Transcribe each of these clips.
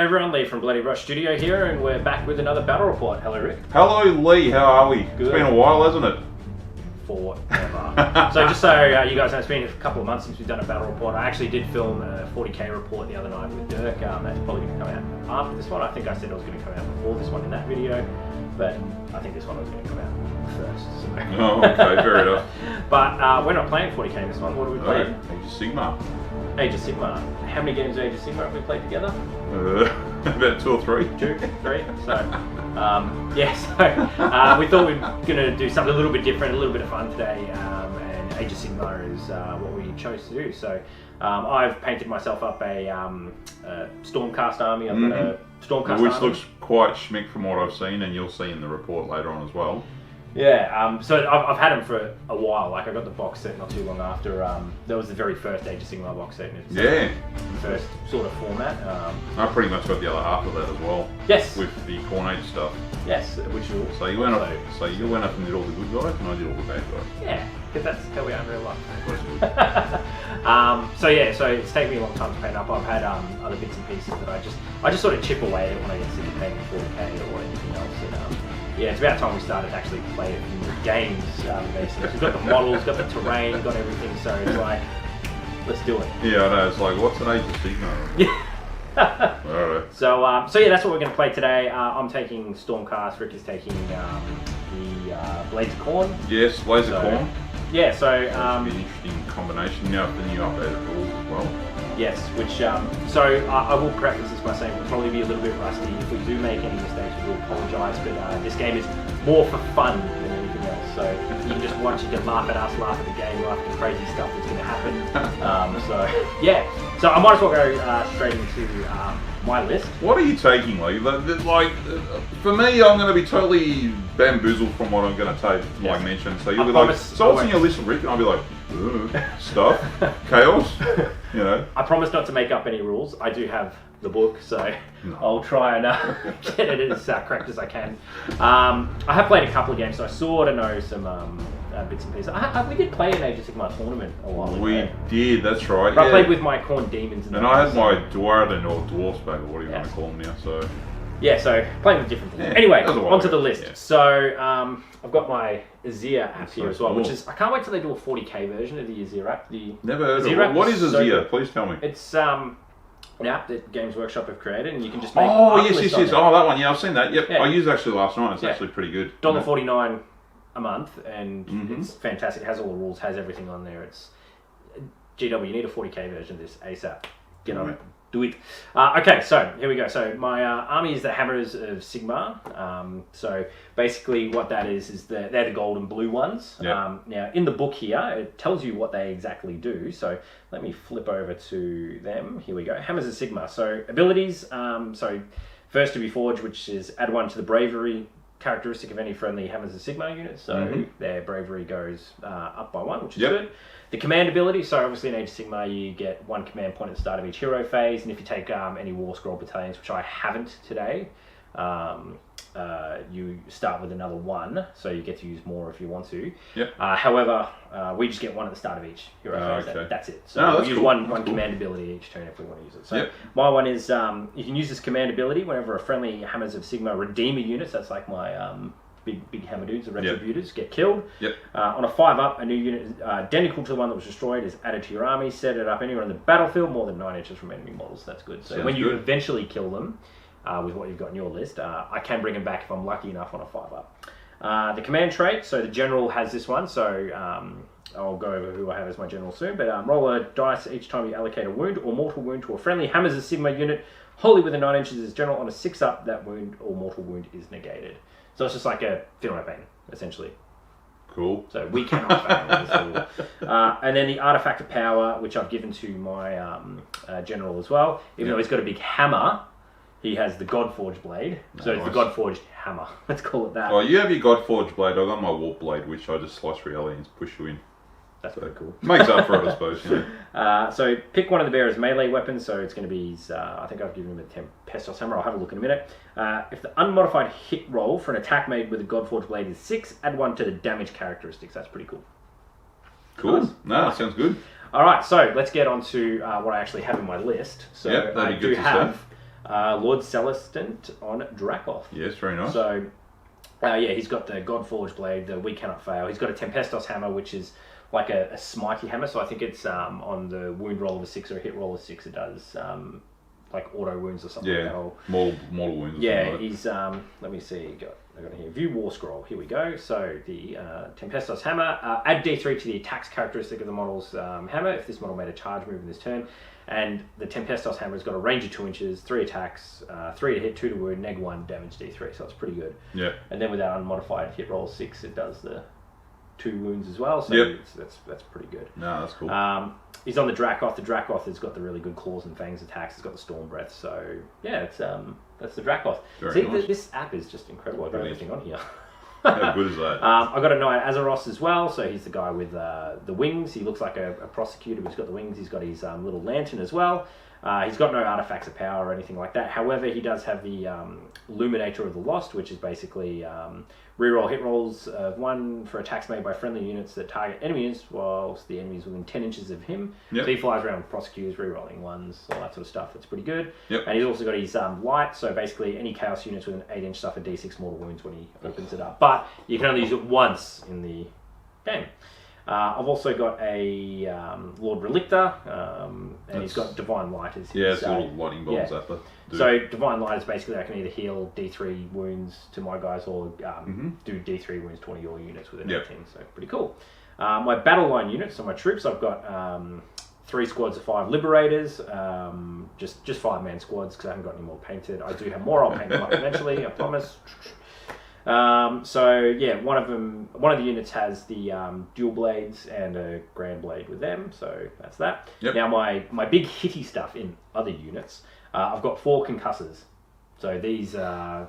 everyone, Leigh from Bloody Rush Studio here, and we're back with another battle report. Hello, Rick. Hello, Leigh. How are we? Good. It's been a while, hasn't it? Forever. So just so you guys know, it's been a couple of months since we've done a battle report. I actually did film a 40k report the other night with Dirk. That's probably going to come out after this one. I think I said it was going to come out before this one in that video, but I think this one was going to come out first. So. Oh, okay, fair enough. But we're not playing 40k in this one. What are we playing? Age of Sigmar. Age of Sigmar. How many games of Age of Sigmar have we played together? About 2 or 3. 2, 3. So, we thought we were going to do something a little bit different, a little bit of fun today, and Age of Sigmar is what we chose to do. So, I've painted myself up a Stormcast army. I've got a Stormcast Which army. looks quite schmick from what I've seen, and you'll see in the report later on as well. Yeah, so I've had them for a while. Like I got the box set not too long after. That was the very first Age of Sigmar box set. And it's the first sort of format. I pretty much got the other half of that as well. Yes. With the Cornage stuff. Yes, which will. So you went up. So you went up and did all the good guys, and I did all the bad guys. Yeah, because that's how we are in real life. So it's taken me a long time to paint up. I've had other bits and pieces that I just sort of chip away at when I get sick of painting 4K or anything else. And, yeah, it's about time we started to actually play a few games. Basically, we've got the models, got the terrain, got everything. So it's like, let's do it. Yeah, I know. It's like, what's an Age of Sigmar? Yeah. Alright. So yeah, that's what we're going to play today. I'm taking Stormcast. Rick is taking the Blades of Khorne. Yes, Blades of Khorne. Yeah. So an interesting combination now for the new updated rules as well. Yes, which, I will preface this by saying we'll probably be a little bit rusty. If we do make any mistakes, we will apologise, but this game is more for fun than anything else. So you can just watch, you can laugh at us, laugh at the game, laugh at the crazy stuff that's going to happen. So I might as well go straight into my list. What are you taking, Leigh? Like, for me, I'm going to be totally bamboozled from what I'm going to take, like mentioned. So you'll be like, so what's in your list, Rick? And I'll be like, stuff, chaos, you know. I promise not to make up any rules. I do have the book, so I'll try and get it as correct as I can. I have played a couple of games, so I sort of know some bits and pieces. We did play an Age of Sigmar tournament a while ago. We did, that's right. But I played with my Khorne demons. And I had my Dwarven or Dwarfs back, or what do you want to call them now, so... Yeah, so playing with different things. Yeah, anyway, onto the list. Yeah. So I've got my Azir app here as well, which is, I can't wait till they do a 40k version of the Azir app. Never heard of it. What is Azir? Please tell me. It's an app that Games Workshop have created, and you can just make yes. Oh, that one. Yeah, I've seen that. Yep, yeah. I used it actually last night. It's actually pretty good. $1.49 a month, and it's fantastic. It has all the rules, has everything on there. It's GW, you need a 40k version of this ASAP. Get on it. Do it. Okay, so here we go. So my army is the Hammers of Sigmar. So basically what that is they're the gold and blue ones. Yep. Now in the book here, it tells you what they exactly do. So let me flip over to them. Here we go. Hammers of Sigmar. So abilities. So first to be forged, which is add 1 to the bravery characteristic of any friendly Hammers of Sigmar units. So their bravery goes up by 1, which is good. The command ability, so obviously in Age of Sigmar you get 1 command point at the start of each hero phase, and if you take any War Scroll battalions, which I haven't today, you start with another 1, so you get to use more if you want to. Yep. However, we just get 1 at the start of each hero phase. Okay. That's it. So we use one cool. command ability each turn if we want to use it. So my one is, you can use this command ability whenever a friendly Hammers of Sigmar Redeemer units, that's like my... big hammer dudes, the retributors, get killed. On a 5-up, a new unit identical to the one that was destroyed is added to your army. Set it up anywhere on the battlefield, more than 9 inches from enemy models. That's good. So when you eventually kill them, with what you've got in your list, I can bring them back if I'm lucky enough on a 5-up. The command trait, so the general has this one, so I'll go over who I have as my general soon, but roll a dice each time you allocate a wound or mortal wound to a friendly Hammers of Sigmar unit, wholly within 9 inches as general. On a 6-up, that wound or mortal wound is negated. So it's just like a Phenotype Pain, essentially. Cool. So we cannot fail. And then the Artifact of Power, which I've given to my general as well. Even though he's got a big hammer, he has the Godforged Blade. So it's the Godforged Hammer. Let's call it that. Oh, you have your Godforged Blade. I've got my Warp Blade, which I just slice reality and push you in. That's very cool. Makes up for it, I suppose. You know. So pick one of the bearer's melee weapons. So it's going to be his, I think I've given him a Tempestos Hammer. I'll have a look in a minute. If the unmodified hit roll for an attack made with a Godforged Blade is 6, add 1 to the damage characteristics. That's pretty cool. Cool. Nice. No, that sounds good. All right, so let's get on to what I actually have in my list. So I do have Lord Celestant on Dracoth. Yes, very nice. So, he's got the Godforged blade, the We Cannot Fail. He's got a Tempestos hammer, which is like a smitey hammer. So I think it's on the wound roll of a 6 or a hit roll of 6. It does like auto wounds or something. Yeah, mortal wounds. Yeah, he's let me see. I got it here. View War Scroll. Here we go. So the Tempestos hammer. Add D3 to the attacks characteristic of the model's hammer if this model made a charge move in this turn. And the Tempestos hammer has got a range of 2 inches, 3 attacks, 3 to hit, 2 to wound, -1 damage D3. So it's pretty good. Yeah. And then with that unmodified hit roll 6, it does the 2 wounds as well. So that's pretty good. No, that's cool. He's on the Dracoth. The Dracoth has got the really good claws and fangs attacks. It's got the Storm Breath. So yeah, it's that's the Dracoth. Nice. This app is just incredible. I've got everything on here. How good is that? I've got a Knight Azeroth as well. So he's the guy with the wings. He looks like a prosecutor who's got the wings. He's got his little lantern as well. He's got no artifacts of power or anything like that. However, he does have the Illuminator of the Lost, which is basically reroll hit rolls of 1 for attacks made by friendly units that target enemy units whilst the enemy is within 10 inches of him. Yep. So he flies around with prosecutors, rerolling 1s, all that sort of stuff. That's pretty good. Yep. And he's also got his light, so basically any chaos units with an 8-inch suffer D6 mortal wounds when he opens it up. But you can only use it once in the game. I've also got a Lord Relictor, and he's got Divine Light as his... Yeah, it's little lightning bolts yeah. up there. So Divine Light is basically I can either heal D3 wounds to my guys or do D3 wounds to one of your units with an 18, so pretty cool. My battle line units, so my troops, I've got 3 squads of 5 Liberators, just 5-man squads because I haven't got any more painted. I do have more, I'll paint them up eventually, I promise. So yeah, one of the units has the dual blades and a grand blade with them, so that's that. Yep. Now my big hitty stuff in other units, I've got 4 concussors. So these are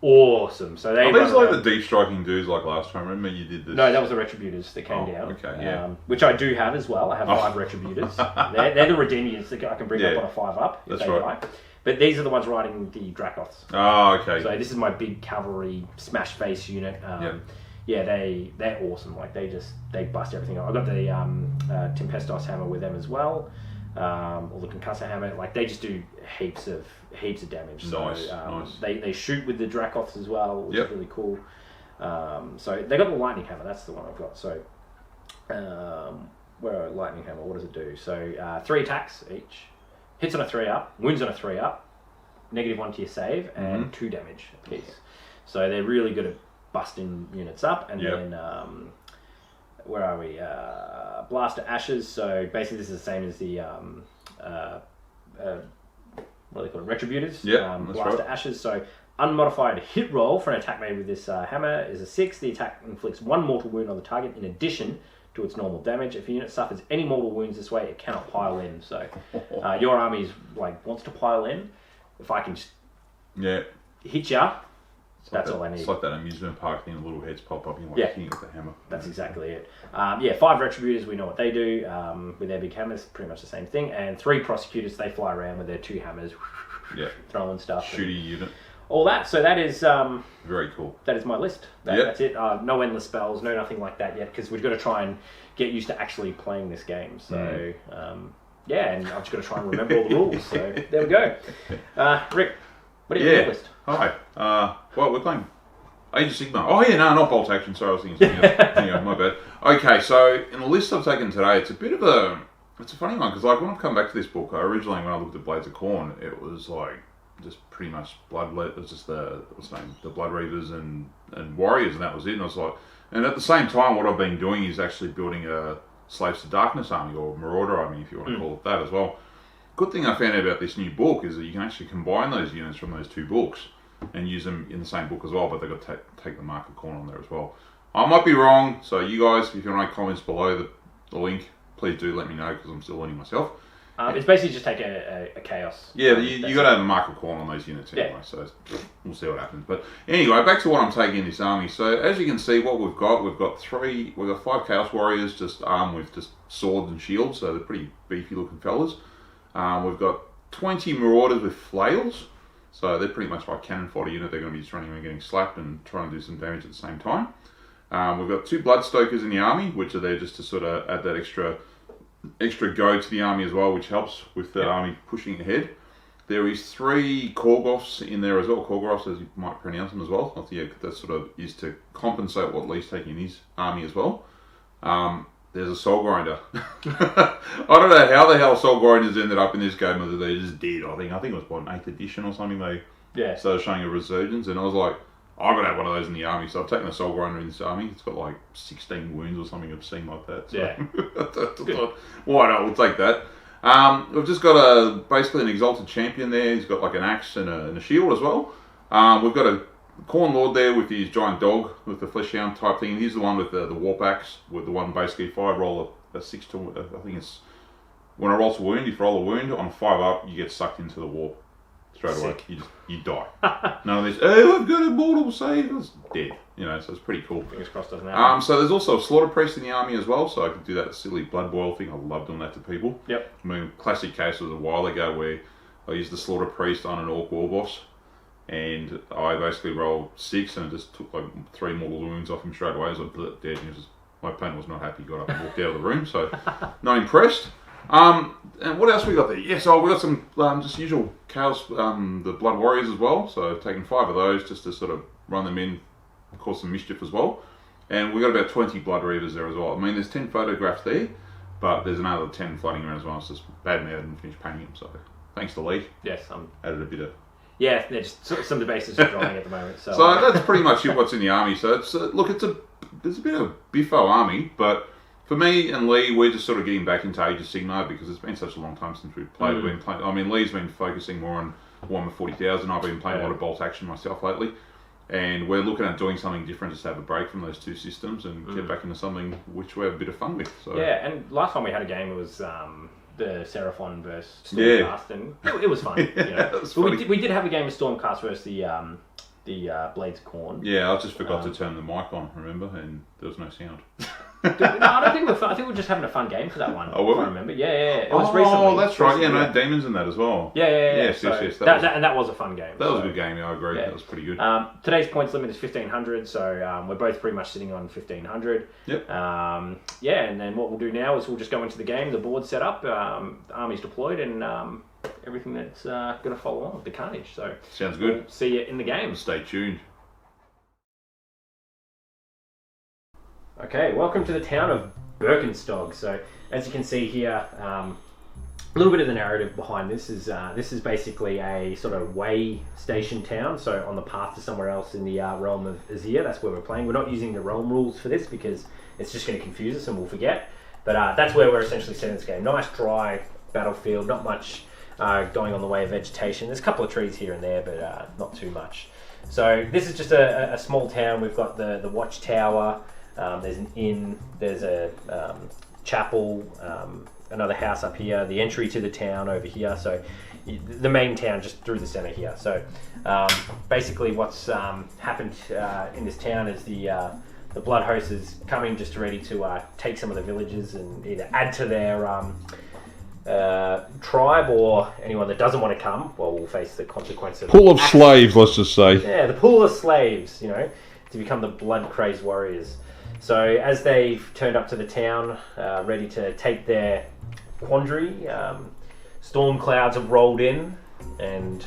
awesome. So they are these like the deep striking dudes like last time? Remember you did this? No, that was the Retributors that came down. Okay, yeah. Which I do have as well. I have 5 Retributors. They're the Redeem units that I can bring up on a 5-up if that's they right. die. But these are the ones riding the Dracoths. Oh, okay. So this is my big cavalry smash face unit. Yeah, they're awesome. Like they bust everything up. I've got the Tempestos hammer with them as well, or the concussor hammer. Like they just do heaps of damage. Nice, so, nice. They shoot with the Dracoths as well, which is really cool. So they got the lightning hammer. That's the one I've got. So where lightning hammer? What does it do? So 3 attacks each. Hits on a 3-up, wounds on a 3-up, -1 to your save, and 2 damage apiece. So they're really good at busting units up. And then, where are we? Blast to Ashes. So basically this is the same as the, what are they called? Retributors. Yeah, Blast to Ashes. So unmodified hit roll for an attack made with this hammer is a 6. The attack inflicts 1 mortal wound on the target in addition to its normal damage. If a unit suffers any mortal wounds this way, it cannot pile in. So your army wants to pile in. If I can just hit ya, that's all I need. It's like that amusement park thing, the little heads pop up and you're hitting it with the hammer. That's exactly it. 5 Retributors, we know what they do with their big hammers, pretty much the same thing. And 3 Prosecutors, they fly around with their 2 hammers, throwing stuff. Shooty unit. All that, so that is very cool. That is my list. That's it. No endless spells, no nothing like that yet, because we've got to try and get used to actually playing this game. So and I've just got to try and remember all the rules. So there we go. Rick, what do you have on your list? Hi. Well, we're playing Age of Sigmar. Oh yeah, no, not bolt action. Sorry, I was thinking something else. Anyway, my bad. Okay, so in the list I've taken today, it's a funny one because like when I've come back to this book, originally when I looked at Blades of Khorne, it was like just pretty much it was just the Blood Reavers and Warriors, and that was it. And I was like, and at the same time, what I've been doing is actually building a Slaves to Darkness army or Marauder army, if you want to call it that as well. Good thing I found out about this new book is that you can actually combine those units from those 2 books and use them in the same book as well, but they've got to take the Mark of Khorne on there as well. I might be wrong, so you guys, if you want to make comments below the link, please do let me know because I'm still learning myself. It's basically just take a chaos. Yeah, you got to have a Mark of Khorne on those units anyway, so we'll see what happens. But anyway, back to what I'm taking in this army. So as you can see, what we've got 5 Chaos Warriors just armed with just swords and shields, so they're pretty beefy looking fellas. We've got 20 Marauders with flails, so they're pretty much like cannon fodder unit. They're going to be just running around getting slapped and trying to do some damage at the same time. We've got 2 Bloodstokers in the army, which are there just to sort of add that extra go to the army as well, which helps with the army pushing ahead. there is 3 Korgoths in there as well. Korgoths, as you might pronounce them as well. I think that sort of is to compensate what Leigh's taking in his army as well. There's a Soul Grinder. I don't know how the hell Soul Grinders ended up in this game, whether they just did. I think it was what, an 8th edition or something. They started showing a resurgence, and I was like, I've got to have one of those in the army. So I've taken a Soul Grinder in this army. It's got like 16 wounds or something obscene like that. So why not? We'll take that. We've just got basically an Exalted Champion there. He's got like an axe and a shield as well. We've got a Khorne Lord there with his giant dog with the flesh hound type thing. He's the one with the warp axe, with the one basically if I roll a 6 to, I think it's, when I roll a wound, if you roll a wound on a 5 up, you get sucked into the warp straight away. You die. None of this, oh, I've got a mortal save, it's dead. You know, so it's pretty cool. Fingers crossed doesn't happen. So there's also a Slaughter Priest in the army as well, so I could do that silly blood boil thing. I love doing that to people. Yep. I mean, classic case was a while ago where I used the Slaughter Priest on an Orc War Boss, and I basically rolled 6 and it just took like 3 mortal wounds off him straight away. I was like, dead. And my opponent was not happy. Got up and walked out of the room, so not impressed. And what else we got there? Yeah, so we got some just usual Chaos, the Blood Warriors as well. So I've taken 5 of those just to sort of run them in, cause some mischief as well. And we got about 20 Blood Reavers there as well. I mean, there's 10 photographs there, but there's another 10 floating around as well. It's just bad man, I didn't finish painting them. So thanks to Leigh. Yes, added a bit of. Yeah, just some of the bases are drawing at the moment. So that's pretty much what's in the army. So it's there's a bit of a biffo army, but for me and Leigh, we're just sort of getting back into Age of Sigmar because it's been such a long time since we've played. I mean, Leigh's been focusing more on Warhammer 40,000. I've been playing a lot of bolt action myself lately, and we're looking at doing something different, just to have a break from those 2 systems and get back into something which we have a bit of fun with. So. Yeah, and last time we had a game, it was the Seraphon versus Stormcast, and it was fun. You know. But we did have a game of Stormcast versus the Blades of Khorne. Yeah, I just forgot to turn the mic on, remember, and there was no sound. No, I don't think we're fun. I think we're just having a fun game for that one. Oh, were we? I remember. Yeah. It was recently. Oh, that's right. Yeah, no, demons in that as well. Yeah. Yes. That was a fun game. That was a good game. Yeah, I agree. Yeah. That was pretty good. Today's points limit is 1,500, so we're both pretty much sitting on 1,500. Yep. And then what we'll do now is we'll just go into the game. The board's set up, the army's deployed, and everything that's going to follow on with the carnage. So sounds good. We'll see you in the game. Stay tuned. Okay, welcome to the town of Berkenstoeck. So, as you can see here, a little bit of the narrative behind this is basically a sort of way station town. So, on the path to somewhere else in the realm of Azir, that's where we're playing. We're not using the realm rules for this because it's just going to confuse us and we'll forget. But that's where we're essentially setting this game. Nice dry battlefield, not much going on the way of vegetation. There's a couple of trees here and there, but not too much. So, this is just a small town. We've got the watchtower. There's an inn, there's a chapel, another house up here, the entry to the town over here, so the main town just through the centre here. So basically what's happened in this town is the Blood Host is coming just ready to take some of the villages and either add to their tribe, or anyone that doesn't want to come, well, will face the consequence of pool of slaves, let's just say. Yeah, the pool of slaves, you know, to become the blood-crazed warriors. So as they've turned up to the town, ready to take their quandary, storm clouds have rolled in, and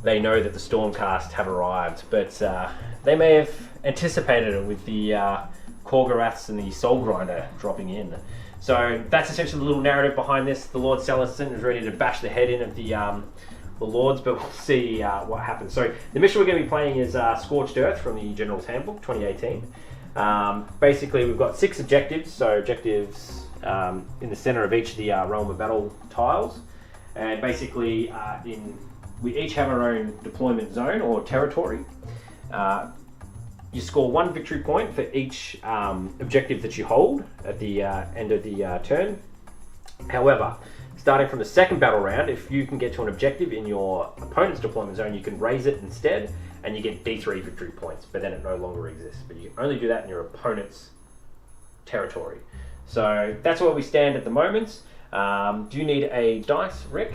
they know that the Stormcast have arrived. But they may have anticipated it with the Korgoraths and the Soul Grinder dropping in. So that's essentially the little narrative behind this. The Lord Celestin is ready to bash the head in of the Lords, but we'll see what happens. So the mission we're going to be playing is Scorched Earth from the General's Handbook 2018. Basically, we've got 6 objectives. So objectives in the center of each of the realm of battle tiles, and basically we each have our own deployment zone or territory. You score 1 victory point for each objective that you hold at the end of the turn. However, starting from the second battle round, if you can get to an objective in your opponent's deployment zone, you can raise it instead, and you get D3 victory points, but then it no longer exists. But you can only do that in your opponent's territory. So that's where we stand at the moment. Do you need a dice, Rick?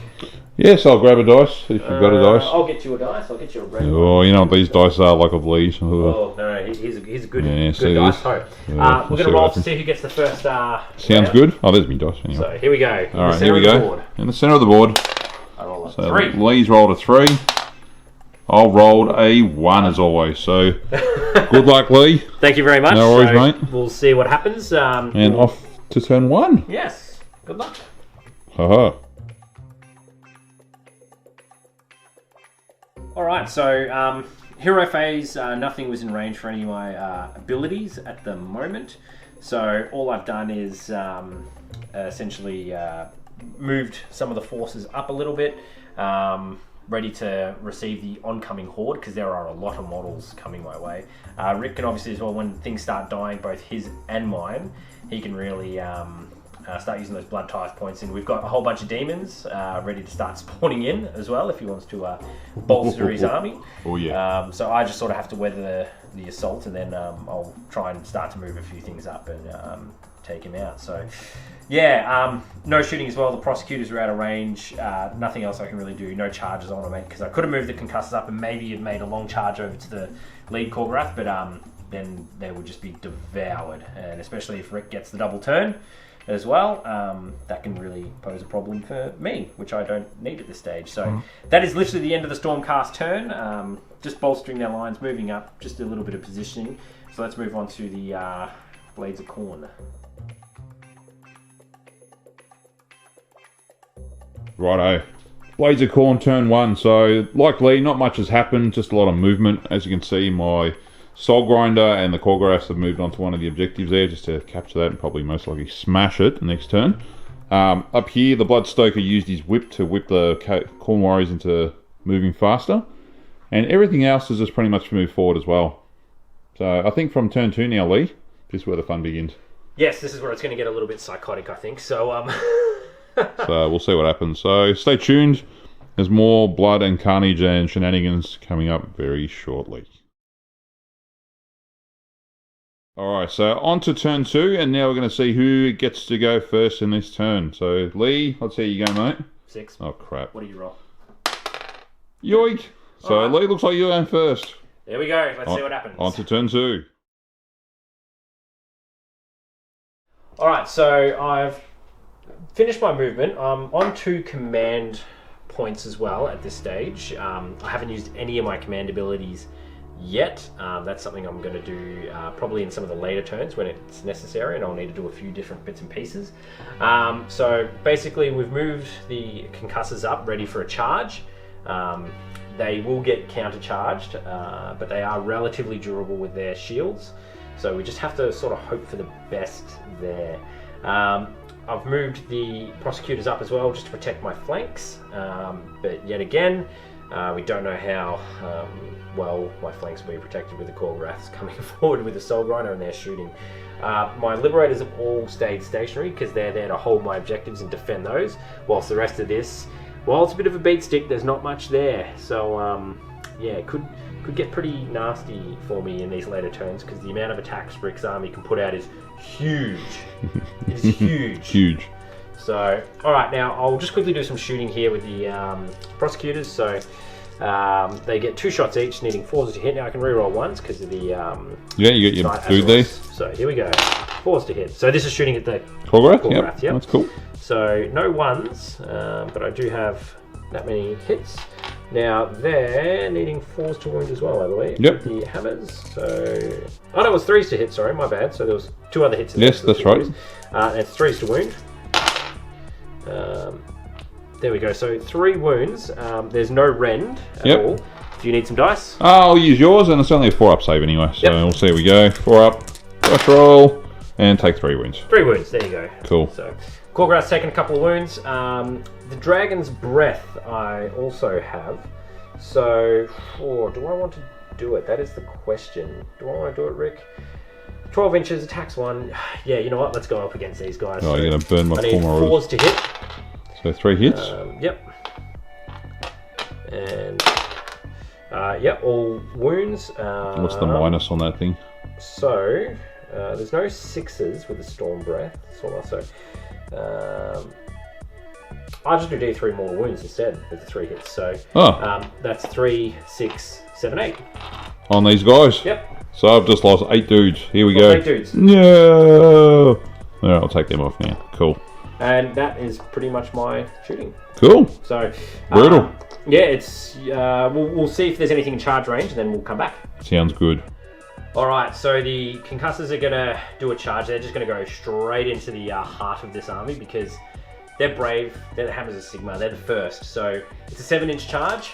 Yes, I'll grab a dice if you've got a dice. I'll get you a dice. I'll get you a red one. Oh, you know what these dice are like of Lee's. Oh, no, he's a good dice. So, we're going to roll to see who gets the first Sounds good. Oh, there's me dice anyway. So here we go. Alright, here we go. In the centre of the board. So 3. Leigh's rolled a 3. I rolled a 1 as always. So good luck, Leigh. Thank you very much. No worries, mate. We'll see what happens. And off to turn 1. Yes. Good luck. Haha. Alright, so hero phase, nothing was in range for any of my abilities at the moment. So all I've done is essentially moved some of the forces up a little bit, ready to receive the oncoming horde, because there are a lot of models coming my way. Rick can obviously as well, when things start dying, both his and mine, he can really start using those blood tithe points, and we've got a whole bunch of demons ready to start spawning in as well if he wants to bolster his army. Oh yeah. So I just sort of have to weather the assault, and then I'll try and start to move a few things up and take him out. So yeah, no shooting as well. The prosecutors are out of range. Nothing else I can really do. No charges I want to make, because I could have moved the concussors up and maybe have made a long charge over to the lead Korgorath, but then they would just be devoured, and especially if Rick gets the double turn as well, that can really pose a problem for me, which I don't need at this stage. So that is literally the end of the Stormcast turn. Just bolstering their lines, moving up, just a little bit of positioning. So let's move on to the Blades of Khorne. Righto. Blades of Khorne turn 1. So like Leigh, not much has happened, just a lot of movement. As you can see, my Soul Grinder and the Korgoraths have moved on to one of the objectives there, just to capture that and probably most likely smash it next turn. Up here, the Bloodstoker used his whip to whip the Khorne warriors into moving faster. And everything else is just pretty much moved forward as well. So I think from turn 2 now, Leigh, this is where the fun begins. Yes, this is where it's going to get a little bit psychotic, I think. So so we'll see what happens. So stay tuned. There's more blood and carnage and shenanigans coming up very shortly. Alright, so on to turn 2, and now we're going to see who gets to go first in this turn. So, Leigh, let's see how you go, mate. 6. Oh, crap. What do you roll? Yoink! So, Leigh, looks like you're going first. There we go. Let's see what happens. On to turn 2. Alright, so I've finished my movement. I'm on 2 command points as well at this stage. I haven't used any of my command abilities yet. That's something I'm going to do probably in some of the later turns when it's necessary, and I'll need to do a few different bits and pieces. So basically we've moved the concussors up ready for a charge. They will get countercharged, but they are relatively durable with their shields, so we just have to sort of hope for the best there. I've moved the prosecutors up as well just to protect my flanks, but yet again we don't know how well my flanks will be protected with the Korgoraths coming forward with the Soul Grinder and their shooting. My Liberators have all stayed stationary because they're there to hold my objectives and defend those, whilst the rest of this, while it's a bit of a beat stick, there's not much there. So yeah, it could get pretty nasty for me in these later turns, because the amount of attacks Rick's army can put out is huge. It's huge. Huge. So, alright, now I'll just quickly do some shooting here with the prosecutors. So they get 2 shots each, needing 4s to hit. Now I can reroll once because of the yeah, you get your food there. So here we go, 4s to hit. So this is shooting at the Korgorath. Yep, that's cool. So no 1s, but I do have that many hits. Now they're needing 4s to wound as well, I believe. Yep. The hammers. So oh no, it was 3s to hit. Sorry, my bad. So there was 2 other hits. Yes, that's right. It's 3s to wound. There we go. So 3 wounds. There's no rend at all. Do you need some dice? I'll use yours, and it's only a 4-up save anyway. So we'll see how we go. 4-up, dice roll, and take 3 wounds. 3 wounds. There you go. Cool. So Korgorath's taken a couple of wounds. The Dragon's Breath I also have. So do I want to do it? That is the question. Do I want to do it, Rick? 12 inches, attacks 1. Yeah, you know what? Let's go up against these guys. Oh, you're going to burn my 4 4s to hit. So 3 hits? Yep. And, yep, all wounds. What's the minus on that thing? So, there's no 6s with the Storm Breath. So, I'll just do D3 more wounds instead with the 3 hits. So, that's 3, 6, 7, 8. On these guys? Yep. So I've just lost 8 dudes. Here we go. 8 dudes. No! Alright, I'll take them off now. Cool. And that is pretty much my shooting. Cool. So, brutal. Yeah, it's we'll see if there's anything in charge range, and then we'll come back. Sounds good. All right, so the concussors are going to do a charge. They're just going to go straight into the heart of this army because they're brave. They're the Hammers of Sigmar. They're the first. So it's a 7-inch charge.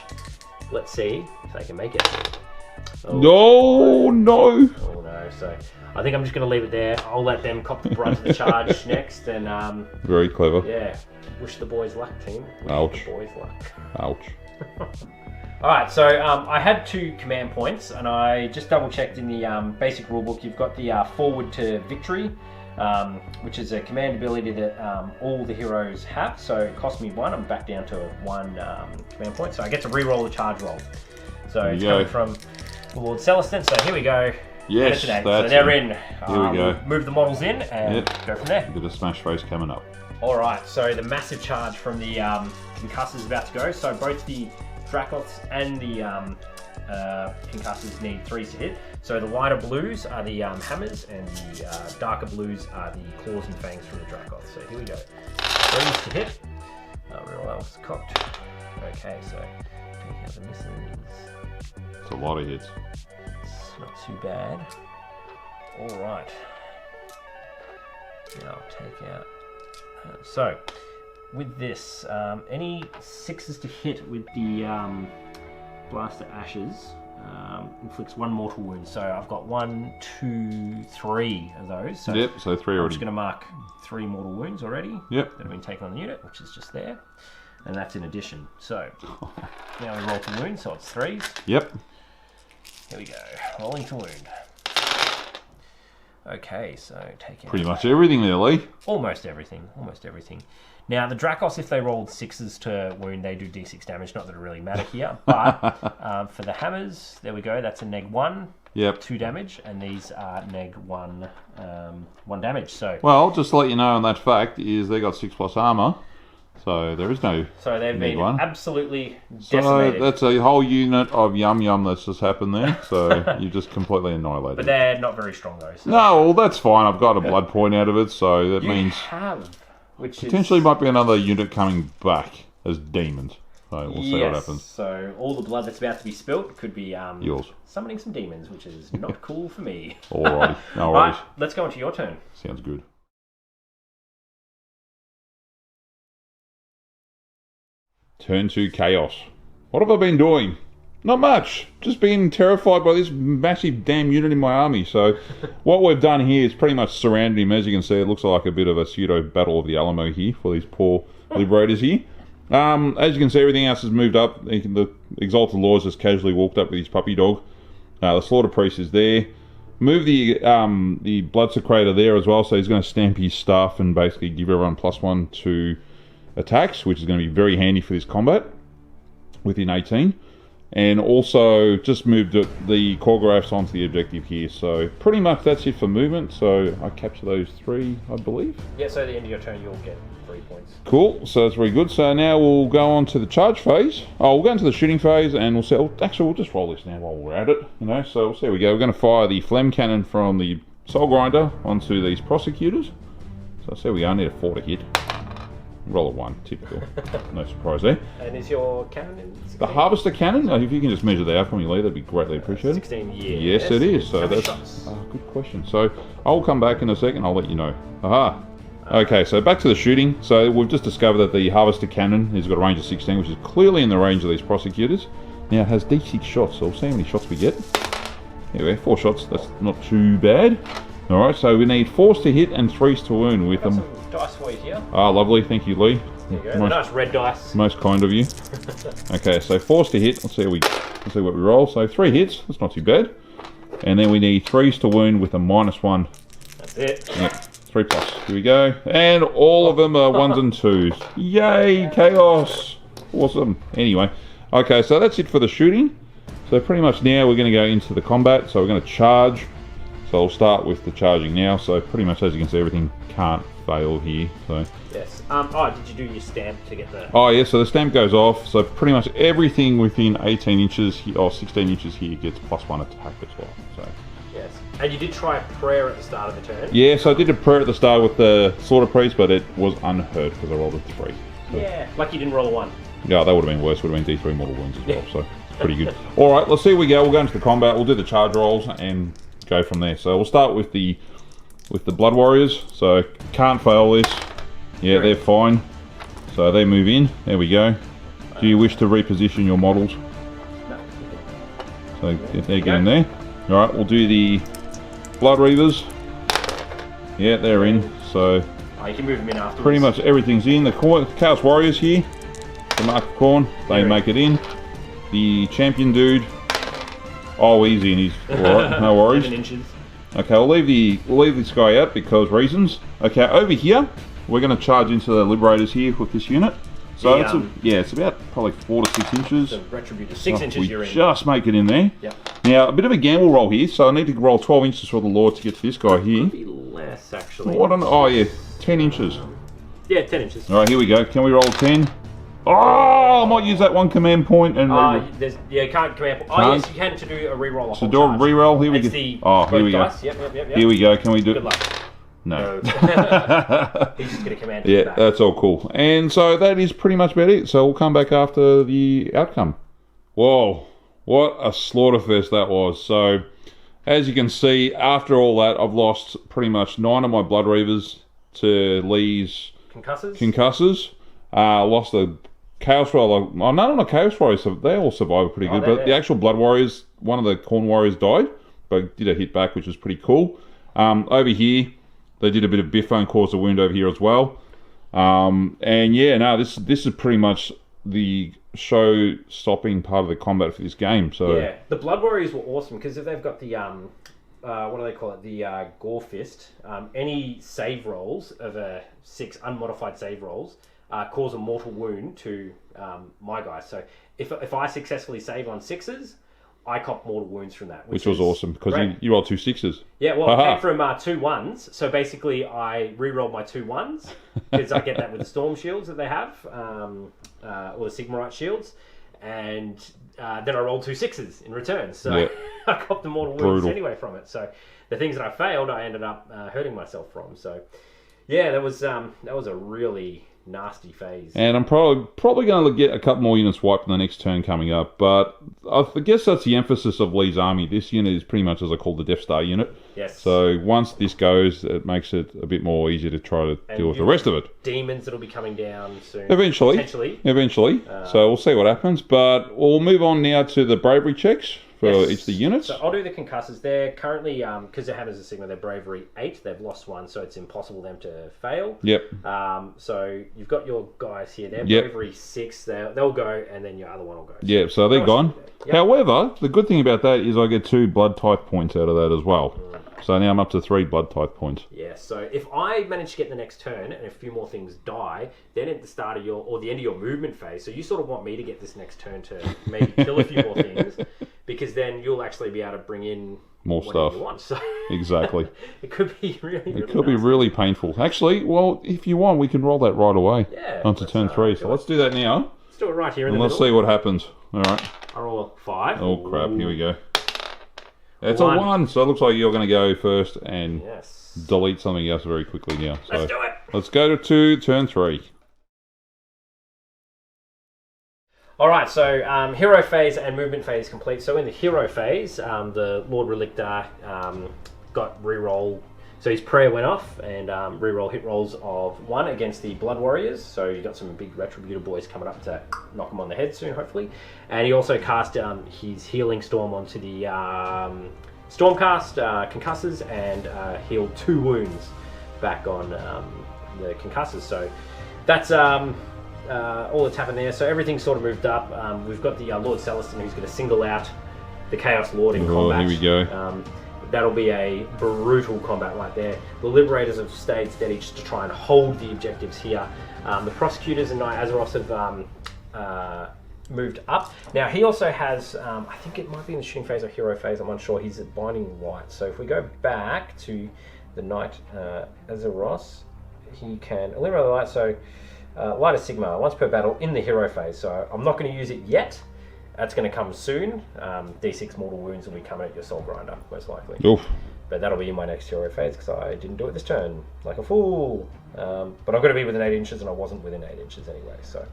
Let's see if they can make it. Oh, no. Oh no. So I think I'm just going to leave it there. I'll let them cop the brunt of the charge next. And very clever. Yeah. Wish the boys luck, team. Ouch. The boys luck. Ouch. Alright, so I had 2 command points, and I just double checked in the basic rulebook. You've got the Forward to Victory, which is a command ability that all the heroes have. So it cost me 1. I'm back down to 1 command point. So I get to re-roll the charge roll. So it's coming from Lord Celestin. So here we go. Yes, so they're in. Here we go. Move the models in and go from there. Bit of smash face coming up. Alright, so the massive charge from the concussors is about to go. So both the Dracoths and the concussors need 3s to hit. So the lighter blues are the hammers, and the darker blues are the claws and fangs from the Dracoths. So here we go. 3s to hit. Real else cocked. Okay, so taking out the misses. It's a lot of hits. It's not too bad. Alright. Now I'll take out. So with this, any 6s to hit with the Blaster Ashes inflicts 1 mortal wound. So I've got 1, 2, 3 of those. So yep, so 3 already. I'm just going to mark 3 mortal wounds already. Yep. That have been taken on the unit, which is just there. And that's in addition. So now we roll to wound, so it's 3s. Yep. Here we go. Rolling to wound. Okay, so taking pretty much everything there, Lee. Almost everything. Now, the Dracoths, if they rolled 6s to wound, they do d6 damage. Not that it really matter here. But for the hammers, there we go. That's a neg-1. Yep. 2 damage. And these are neg-1 1 damage. So well, just to let you know on that fact is they got 6+ armor. So there is no. So they've been absolutely So decimated. that's a whole unit of yum that's just happened there. So you just completely annihilated. But they're not very strong though. So. No, well that's fine. I've got a blood point out of it, so that means which potentially might be another unit coming back as demons. So we'll see what happens. So all the blood that's about to be spilt could be yours. Summoning some demons, which is not cool for me. Alrighty, no worries. Right, let's go into your turn. Sounds good. Turn to Chaos. What have I been doing? Not much. Just being terrified by this massive damn unit in my army. So what we've done here is pretty much surrounded him. As you can see, it looks like a bit of a pseudo battle of the Alamo here for these poor liberators here. As you can see, everything else has moved up. The Exalted Lord just casually walked up with his puppy dog. The Slaughter Priest is there. Move the Blood Secretor there as well. So he's going to stamp his stuff and basically give everyone +1 to attacks, which is going to be very handy for this combat within 18. And also just moved the Korgoraths onto the objective here. So pretty much that's it for movement. So I capture those 3, I believe. Yeah, so at the end of your turn you'll get 3 points. Cool, so that's very good. So now we'll go on to the charge phase. We'll go into the shooting phase and we'll see. Actually, we'll just roll this now while we're at it. So there we go. We're going to fire the Phlegm Cannon from the Soul Grinder onto these Prosecutors. So there we go. I need a 4 to hit. Roll a 1, typical. No surprise there. And is your cannon in 16? The Harvester Cannon? If you can just measure that out for me, Lee, that'd be greatly appreciated. 16 years. Yes, it is. So that's good question. So I'll come back in a second. I'll let you know. Aha. Okay, so back to the shooting. So we've just discovered that the Harvester Cannon has got a range of 16, which is clearly in the range of these Prosecutors. Now it has D6 shots, so we'll see how many shots we get. Here we go, 4 shots. That's not too bad. Alright, so we need 4s to hit and 3s to wound with them. Some dice for you here. Lovely, thank you, Lee. There you go. Nice red dice. Most kind of you. Okay, so 4s to hit. Let's see what we roll. So 3 hits. That's not too bad. And then we need 3s to wound with a -1. That's it. Yep, 3+. Here we go. And all of them are 1s and 2s. Yay, Chaos! Awesome. Anyway, okay, so that's it for the shooting. So pretty much now we're going to go into the combat. So we're going to charge. So I'll start with the charging now. So pretty much, as you can see, everything can't fail here. So yes. Did you do your stamp to get the? Oh yeah. So the stamp goes off. So pretty much everything within 18 inches or 16 inches here gets +1 attack as well. So Yes. And you did try a prayer at the start of the turn. Yes, I did a prayer at the start with the Slaughter Priest, but it was unheard because I rolled a 3. So. Yeah, lucky you didn't roll a 1. Yeah, that would have been worse. Would have been D3 mortal wounds as well, so it's pretty good. Alright, let's see where we go. We'll go into the combat, we'll do the charge rolls and go from there. So we'll start with the Blood Warriors. So can't fail this. Yeah, they're fine. So they move in. There we go. Do you wish to reposition your models? No. So if they're getting there. Alright, we'll do the Blood Reavers. Yeah, they're in. So you can move them in afterwards. Pretty much everything's in. The Chaos Warriors here, the Mark of Corn, they make it in. The Champion dude, easy, and he's alright, no worries. 7 inches. Okay, we'll leave this guy out because reasons. Okay, over here, we're going to charge into the Liberators here with this unit. So it's about probably 4 to 6 inches. The Retributor, 6 inches you're in. Just make it in there. Yep. Now, a bit of a gamble roll here, so I need to roll 12 inches for the Lord to get to this guy here. Could be less, actually. Oh, yeah, 10 inches. Yeah, 10 inches. Alright, here we go. Can we roll 10? Oh, I might use that 1 command point and you can't command point. Oh, yes, you can to do a reroll. So do a reroll. Here we go. Here we go. Yep. Here we go. Can we do it? Good luck. No. He's just going to command. Yeah, that's all cool. And so that is pretty much about it. So we'll come back after the outcome. Whoa, what a slaughterfest that was. So as you can see, after all that, I've lost pretty much 9 of my Blood Reavers to Leigh's concussors. Lost the Chaos Warrior. None of the Chaos Warriors, they all survived pretty good. But the actual Blood Warriors, one of the Corn Warriors died, but did a hit back, which was pretty cool. Over here, they did a bit of biffo and caused a wound over here as well. And yeah, no, this is pretty much the show-stopping part of the combat for this game. So yeah, the Blood Warriors were awesome because if they've got the what do they call it? The Gore Fist. Any save rolls of a 6 unmodified save rolls cause a mortal wound to my guys. So if I successfully save on 6s, I cop mortal wounds from that. Which was awesome, because you rolled 2 6s. Yeah, well, it came from 2 1s. So basically, I re-rolled my 2 1s, because I get that with the Storm shields that they have, or the Sigmarite shields. And then I rolled 2 6s in return. So I copped the mortal wounds anyway from it. So the things that I failed, I ended up hurting myself from. So yeah, that was a really nasty phase. And I'm probably going to get a couple more units wiped in the next turn coming up, but I guess that's the emphasis of Leigh's army. This unit is pretty much, as I call, the Death Star unit. Yes. So once this goes, it makes it a bit more easier to try to deal with the rest of it. Demons that'll be coming down soon. Eventually. So we'll see what happens, but we'll move on now to the bravery checks for each of the units. So I'll do the concussors. They're currently, because they're Hammers of Sigmar, they're bravery 8. They've lost 1, so it's impossible for them to fail. Yep. So you've got your guys here. They're bravery 6. They'll go, and then your other one will go. Yeah, so they're gone. Yep. However, the good thing about that is I get 2 blood type points out of that as well. So now I'm up to 3 blood type points. Yeah, so if I manage to get the next turn and a few more things die, then at the start of the end of your movement phase, so you sort of want me to get this next turn to maybe kill a few more things, because then you'll actually be able to bring in more stuff. You want. So exactly. It could be really be really painful. Actually, well, if you want, we can roll that right away. Yeah. Onto turn 3. So let's do that now. Let's do it right here in the middle. Let's see what happens. All right. I roll a 5. Oh crap! Here we go. It's a 1, so it looks like you're going to go first and delete something else very quickly now. So let's do it. Let's go to turn 3. All right, so hero phase and movement phase complete. So in the hero phase, the Lord Relictor got reroll. So his prayer went off and reroll hit rolls of 1 against the Blood Warriors. So you got some big Retributor boys coming up to knock him on the head soon, hopefully. And he also cast his Healing Storm onto the Stormcast concussors and healed 2 wounds back on the concussors. So that's all that's happened there. So everything's sort of moved up. We've got the Lord Celestin, who's going to single out the Chaos Lord in combat. Here we go. That'll be a brutal combat right there. The Liberators have stayed steady just to try and hold the objectives here. The Prosecutors and Knight Azeroth have moved up. Now he also has, I think it might be in the shooting phase or hero phase, I'm unsure, he's at Binding Light. So if we go back to the Knight Azeroth, he can eliminate the light, so Light of Sigmar, once per battle in the hero phase. So I'm not going to use it yet. that's going to come soon. D6 mortal wounds will be coming at your soul grinder, most likely. Oof. But that'll be in my next hero phase because I didn't do it this turn, like a fool. But I've got to be within 8 inches, and I wasn't within 8 inches anyway. So,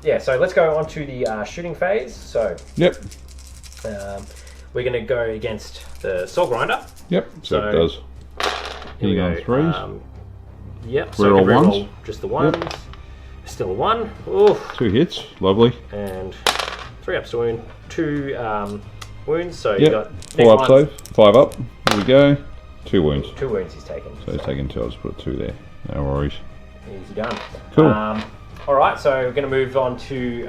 yeah. So let's go on to the shooting phase. So, yep. We're going to go against the soul grinder. Yep. So it does. Hitting on 3s. Yep. So all ones. Roll just the ones. Yep. Still a 1. Oof. 2 hits. Lovely. And 3 ups to wound. 2 wounds. So you yep. got 4 up save. 5 up. There we go. 2 wounds. 2 wounds he's taken. So he's taken 2. I'll just put a 2 there. No worries. Easy done. Cool. All right. So we're going to move on to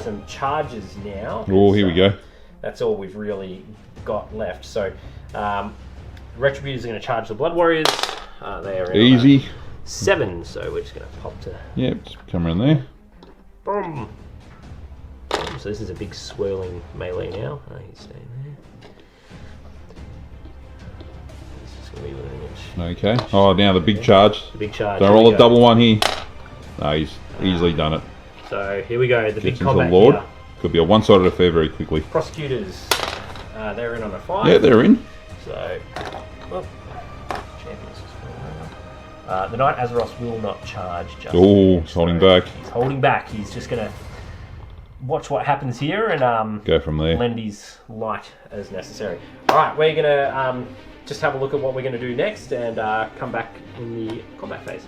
some charges now. Oh, here we go. That's all we've really got left. So, Retributors are going to charge the Blood Warriors. They are in easy. 7, so we're just going to pop to. Yep, just come around there. Boom. So this is a big swirling melee now. Oh, he's staying there. He's just going to be within an inch. Okay. Oh, now the big charge. The big charge. Don't roll a double one here. No, he's easily done it. So here we go. The Gets big combat Lord. here. Could be a one-sided affair very quickly. Prosecutors. They're in on a 5. Yeah, they're in. So, well, champions. The Knight Azeroth will not charge. Oh, he's holding back. He's holding back. He's just going to watch what happens here and go from there. Lend his light as necessary. All right, we're going to just have a look at what we're going to do next and come back in the combat phase.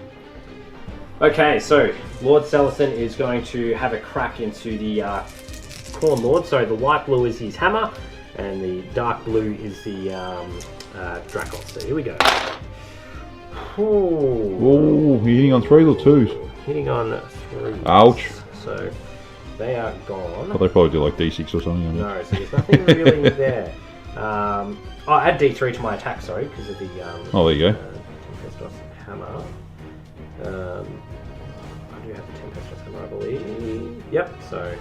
Okay, so Lord Celestin is going to have a crack into the Corn Lord. So the light blue is his hammer, and the dark blue is the Dracos. So here we go. Oh, you're hitting on 3s or 2s? Hitting on 3. Ouch. So they are gone. Well, they probably do like D6 or something. No, so there's nothing really there. I add D3 to my attack, sorry, because of the. Oh, there you go. Tempestos hammer. I do have the Tempestos hammer, I believe. Yep. So.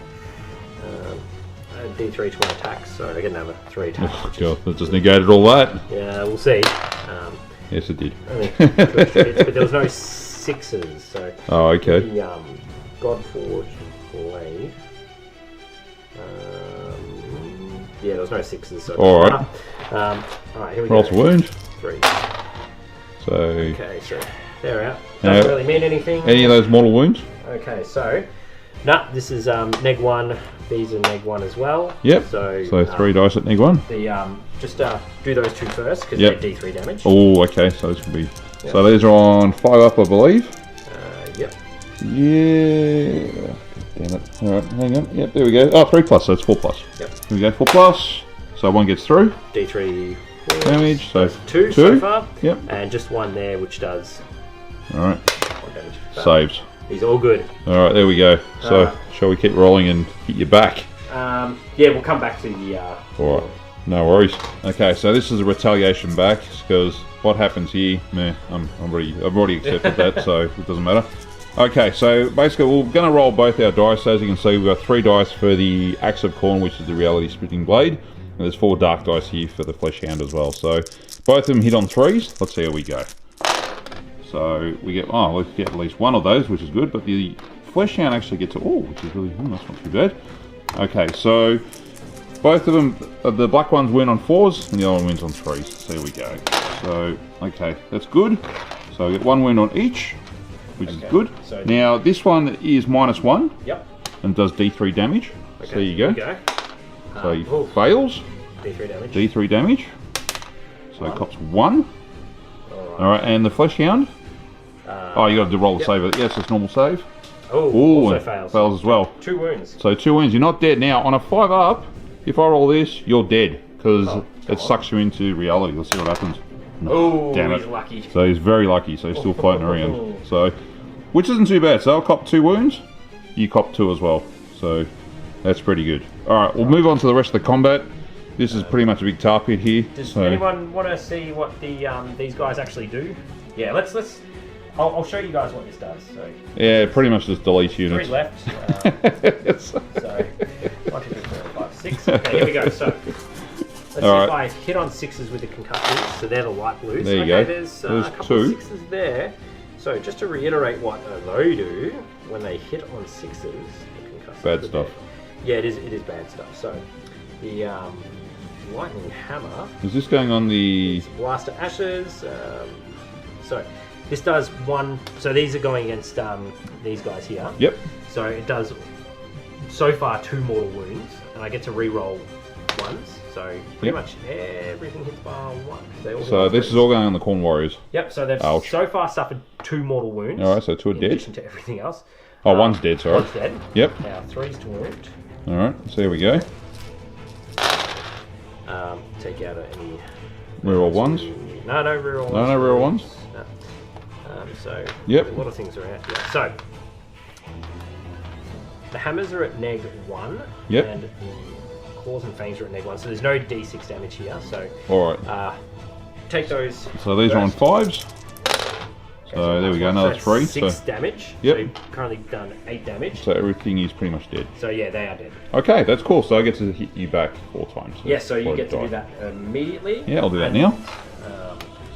D3 to my attacks, so I get another 3 attacks. Oh, God, that just negated all that. Yeah, we'll see. Yes, it did. But there was no 6s, so. Oh, okay. The Godforged Blade. Yeah, there was no 6s, so. Alright. Alright, here we Roll go. to wound. 3. So. Okay, so they're out. Doesn't really mean anything. Any of those mortal wounds? Okay, so. Nah, this is neg 1. These are neg 1 as well. Yep. So 3 dice at neg 1. The just do those 2 first because yep. they're D3 damage. Oh, okay. So this could be. Yep. So these are on 5 up, I believe. Yep. Yeah. Damn it. All right, hang on. Yep, there we go. Oh, 3 plus. So it's 4 plus. Yep. Here we go. 4 plus. So 1 gets through. D3 damage. So 2 so far. Yep. And just 1 there, which does. All right. 1 damage. Saves. He's all good. All right, there we go. So, shall we keep rolling and hit you back? Yeah, we'll come back to the. All right, no worries. Okay, so this is a retaliation back because what happens here? Meh, I've already accepted that, so it doesn't matter. Okay, so basically we're going to roll both our dice. As you can see, we've got 3 dice for the Axe of Khorne, which is the Reality Splitting Blade, and there's 4 dark dice here for the Flesh Hound as well. So both of them hit on 3s. Let's see how we go. So we get, let's get at least 1 of those, which is good, but the Flesh Hound actually gets, which is really, that's not too bad. Okay, so both of them, the black ones win on 4s, and the other one wins on 3s. So here we go. So, okay, that's good. So I get 1 win on each, which is good. So now this one is -1. Yep. And does D3 damage. Okay, so there you go. So he fails. D3 damage. D3 damage. So he cops 1. Alright, and the Flesh Hound? You got to roll the save. Yes, it's normal save. Also fails. Fails as well. 2 wounds. So 2 wounds. You're not dead. Now, on a 5 up, if I roll this, you're dead. Because it sucks you into reality. Let's see what happens. Oh, damn it. He's lucky. So he's very lucky. So he's still floating around. So, which isn't too bad. So I'll cop 2 wounds. You cop 2 as well. So that's pretty good. Alright, we'll move on to the rest of the combat. This is pretty much a big tar pit here. Does anyone want to see what the these guys actually do? Yeah, let's. I'll show you guys what this does. So yeah, pretty much just deletes units. 3 left. So 1, 2, 3, 4, 5, 6. Okay, here we go. So let's see if I hit on 6s with the concussives. So they're the light blues. There you go. There's a couple of 6s there. So just to reiterate what they do when they hit on 6s, the concussives. Bad stuff. Yeah, it is bad stuff. So the lightning hammer. Is this going on the blaster ashes? So this does one. So these are going against these guys here. Yep. So it does so far 2 mortal wounds, and I get to re-roll ones. So pretty much everything hits bar 1. So this is all going on the Corn Warriors. Yep. So they've so far suffered 2 mortal wounds. All right. So 2 are dead. In addition to everything else. Oh, one's dead. Sorry. One's dead. Yep. Now 3's to wound. All right. So here we go. Take out any reroll ones. No reroll ones. No reroll ones. No. So yep. A lot of things are out here. So the hammers are at neg 1. Yep. And the claws and fangs are at neg 1. So there's no d6 damage here. So all right. Take those. So these are on 5s. So there we go, another 3. 6 damage. Yep. So you've currently done 8 damage. So everything is pretty much dead. So yeah, they are dead. Okay, that's cool. So I get to hit you back 4 times. So yeah, so you get to do that immediately. Yeah, I'll do that now.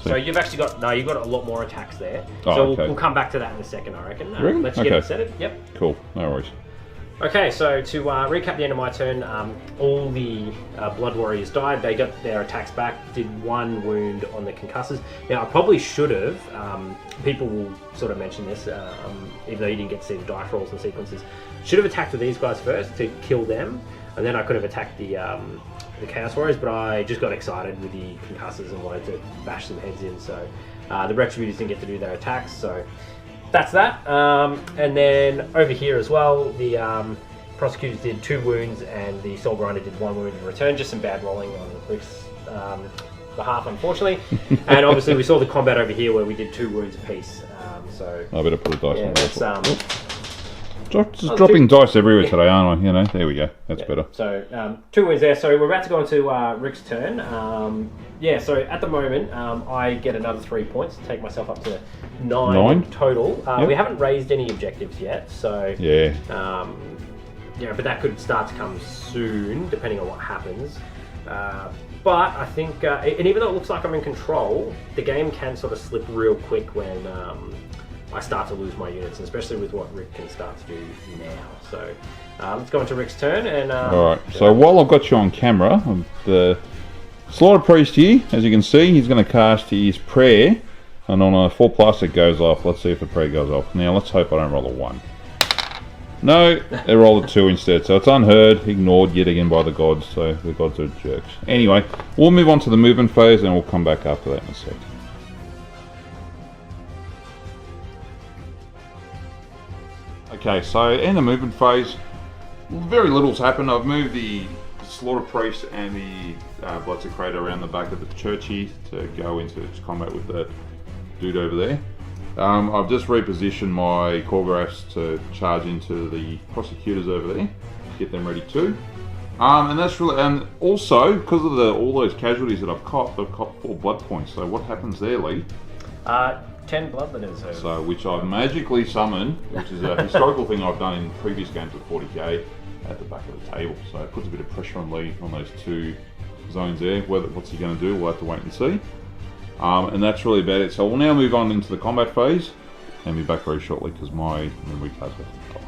So you've actually got, you've got a lot more attacks there. So we'll come back to that in a second, I reckon. Let's get it set. Yep. Cool, no worries. Okay, so to recap the end of my turn, all the Blood Warriors died. They got their attacks back, did 1 wound on the concussors. Now, I probably should have, people will sort of mention this, even though you didn't get to see the dice rolls and sequences, should have attacked with these guys first to kill them, and then I could have attacked the Chaos Warriors, but I just got excited with the concussors and wanted to bash some heads in, so the Retributors didn't get to do their attacks, so that's that. And then over here as well, the Prosecutors did 2 wounds and the Soul Grinder did 1 wound in return. Just some bad rolling on Rick's behalf, unfortunately. And obviously we saw the combat over here where we did 2 wounds apiece. So I better put a dice on that's, just dropping dice everywhere today, aren't I? You know, there we go. That's better. So 2 wounds there. So we're about to go into Rick's turn. So at the moment, I get another 3 points to take myself up to 9 total. We haven't raised any objectives yet, so but that could start to come soon, depending on what happens. But I think, and even though it looks like I'm in control, the game can sort of slip real quick when I start to lose my units, and especially with what Rick can start to do now. So let's go into Rick's turn. And all right. So while I've got you on camera, the Slaughter Priest here, as you can see, he's going to cast his prayer, and on a 4+ it goes off. Let's see if the prayer goes off. Now let's hope I don't roll a 1. No, they rolled a 2 instead, so it's unheard, ignored yet again by the gods, so the gods are jerks. Anyway, we'll move on to the movement phase and we'll come back after that in a sec. Okay, so in the movement phase, very little's happened. I've moved the Slaughter Priest and the Bloodsecrator around the back of the church here to go into combat with that dude over there. I've just repositioned my Choreographs to charge into the Prosecutors over there, get them ready too. And that's really, and also because of all those casualties that I've caught 4 blood points. So what happens there, Lee? 10 blood letters. So which I've magically summoned, which is a historical thing I've done in previous games with 40k, at the back of the table. So it puts a bit of pressure on Lee on those 2 zones there. What's he going to do? We'll have to wait and see. And that's really about it. So we'll now move on into the combat phase and be back very shortly because my memory card's going to die.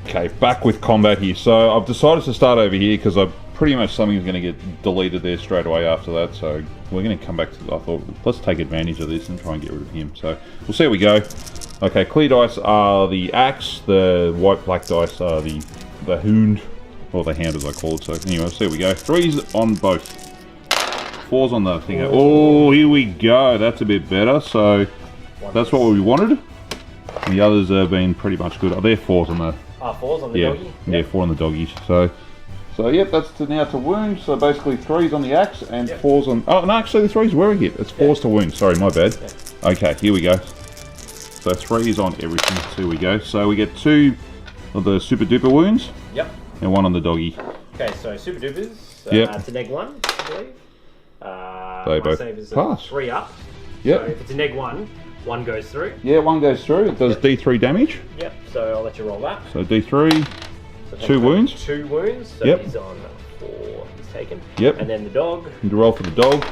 Okay, back with combat here. So I've decided to start over here because pretty much something's going to get deleted there straight away after that. So we're going to come back to, I thought, let's take advantage of this and try and get rid of him. So we'll see how we go. Okay, clear dice are the axe, the white-black dice are the hound, or the hound as I call it. So anyway, we'll see how we go. 3s on both. 4s on the thing. Oh, here we go. That's a bit better. So that's what we wanted. The others have been pretty much good. They're 4s on the. 4s on the doggy. Yeah, 4 on the doggies. So yep, that's now to wound. So basically 3s on the axe and 4s on. Oh no, actually the 3s were a hit. It's 4s to wound. Sorry, my bad. Okay, here we go. So 3s on everything. So here we go. So we get 2 of the super duper wounds. Yep. And 1 on the doggy. Okay, so super dupers. It's a neg 1, I believe. They both pass. 3 up. Yep. So if it's a neg 1, 1 goes through. Yeah, 1 goes through. It does D3 damage. Yep. So I'll let you roll that. So D3, so 2 wounds. 2 wounds. So he's on 4. He's taken. Yep. And then the dog. And roll for the dog.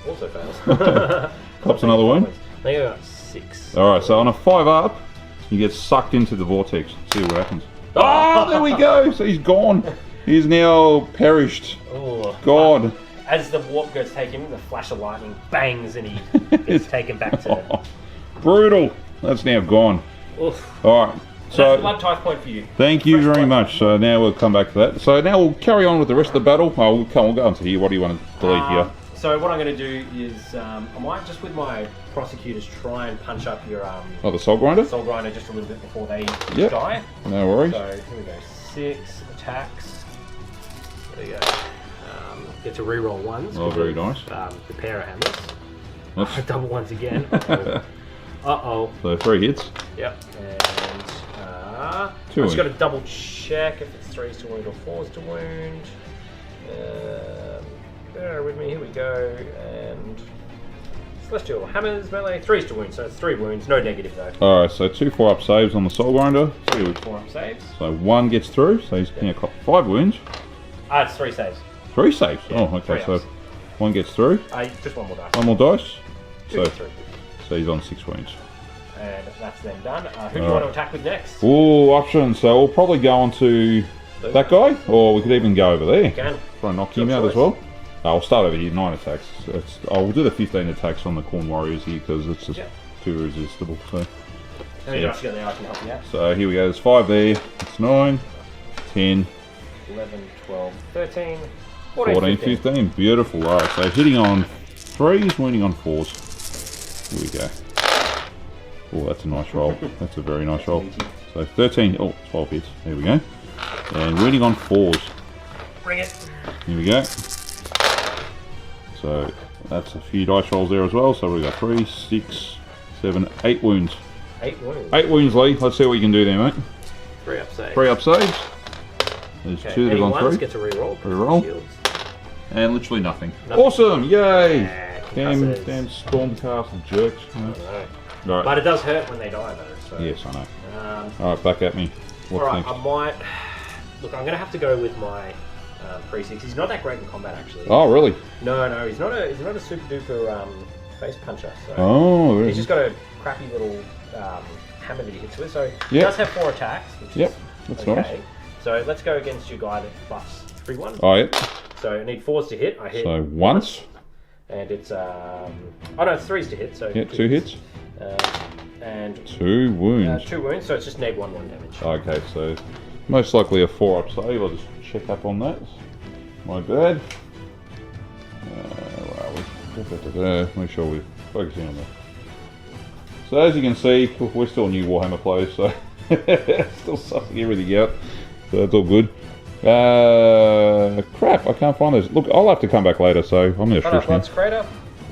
Also fails. Pops another wound. I think I got 6. All right. So on a 5 up, you get sucked into the vortex. See what happens. Oh, there we go. So he's gone. He's now perished. Oh, God. As the warp goes take him, the flash of lightning bangs and he gets taken back to... Brutal. That's now gone. Oof. Alright. So, that's a blood type point for you. Thank you very much. So now we'll come back to that. So now we'll carry on with the rest of the battle. Oh, we'll go into here. What do you want to delete here? So what I'm going to do is, I might just with my prosecutors try and punch up your the soul grinder? Soul grinder just a little bit before they die. No worries. So here we go. 6 attacks. There you go. Get to reroll ones. Oh, very nice. The pair of hammers. Oops. Double ones again. Uh-oh. So 3 hits. Yep. And I just got to double check if it's 3s to wound or 4s to wound. Bear with me, here we go. And Celestial Hammers, melee, 3s to wound, so it's 3 wounds, no negative though. Alright, so 2 4-up saves on the soul grinder. 2 4-up saves. So 1 gets through, so he's going to cop 5 wounds. It's 3 saves. 3 saves? Yeah, oh, okay, so 1 gets through. Just 1 more dice. 1 more dice. 2 so he's on 6 wounds. And that's then done. Who do you want to attack with next? Ooh, options. So we'll probably go on to that guy, or we could even go over there. You can. Try and knock him out as well. I'll start over here, 9 attacks. I'll do the 15 attacks on the Corn Warriors here because it's just too irresistible. So, how many dice you got there? I can help you out. So here we go, there's 5 there. It's 9, 10, 11, 12, 13, 14, 15. Beautiful. Alright, so hitting on 3s, wounding on 4s. Here we go. Oh, that's a nice roll. That's a very nice roll. So 13, 12 hits. There we go. And wounding on 4s. Bring it. Here we go. So that's a few dice rolls there as well. So we've got 3, 6, 7, 8 wounds. 8 wounds. 8 wounds, Lee. Let's see what you can do there, mate. 3 up saves. 3 up saves. There's 2 that have gone through. Get to reroll. Reroll. And literally nothing. Awesome! Yay! Damn Stormcast jerks. Right. But it does hurt when they die, though. So. Yes, I know. Alright, back at me. What's next? I might... Look, I'm going to have to go with my 3-6. He's not that great in combat, actually. Oh, really? No, he's not a super duper face puncher. So really? He's just got a crappy little hammer that he hits with. So he does have 4 attacks, which is that's okay. nice. So let's go against your guy that plus 3-1. Oh, yeah. So I need 4s to hit. I hit. So once. And it's it's 3s to hit. So yeah, 2 hits. And 2 wounds. 2 wounds, so it's just neg 1 damage. Okay, so most likely a 4-up save. I'll just check up on that. My bad. Where are we? Make sure we're focusing on that. So as you can see, we're still new Warhammer players, so still sussing everything out. So that's all good. Crap, I can't find those. Look, I'll have to come back later, so I'm going to shush now. Crater.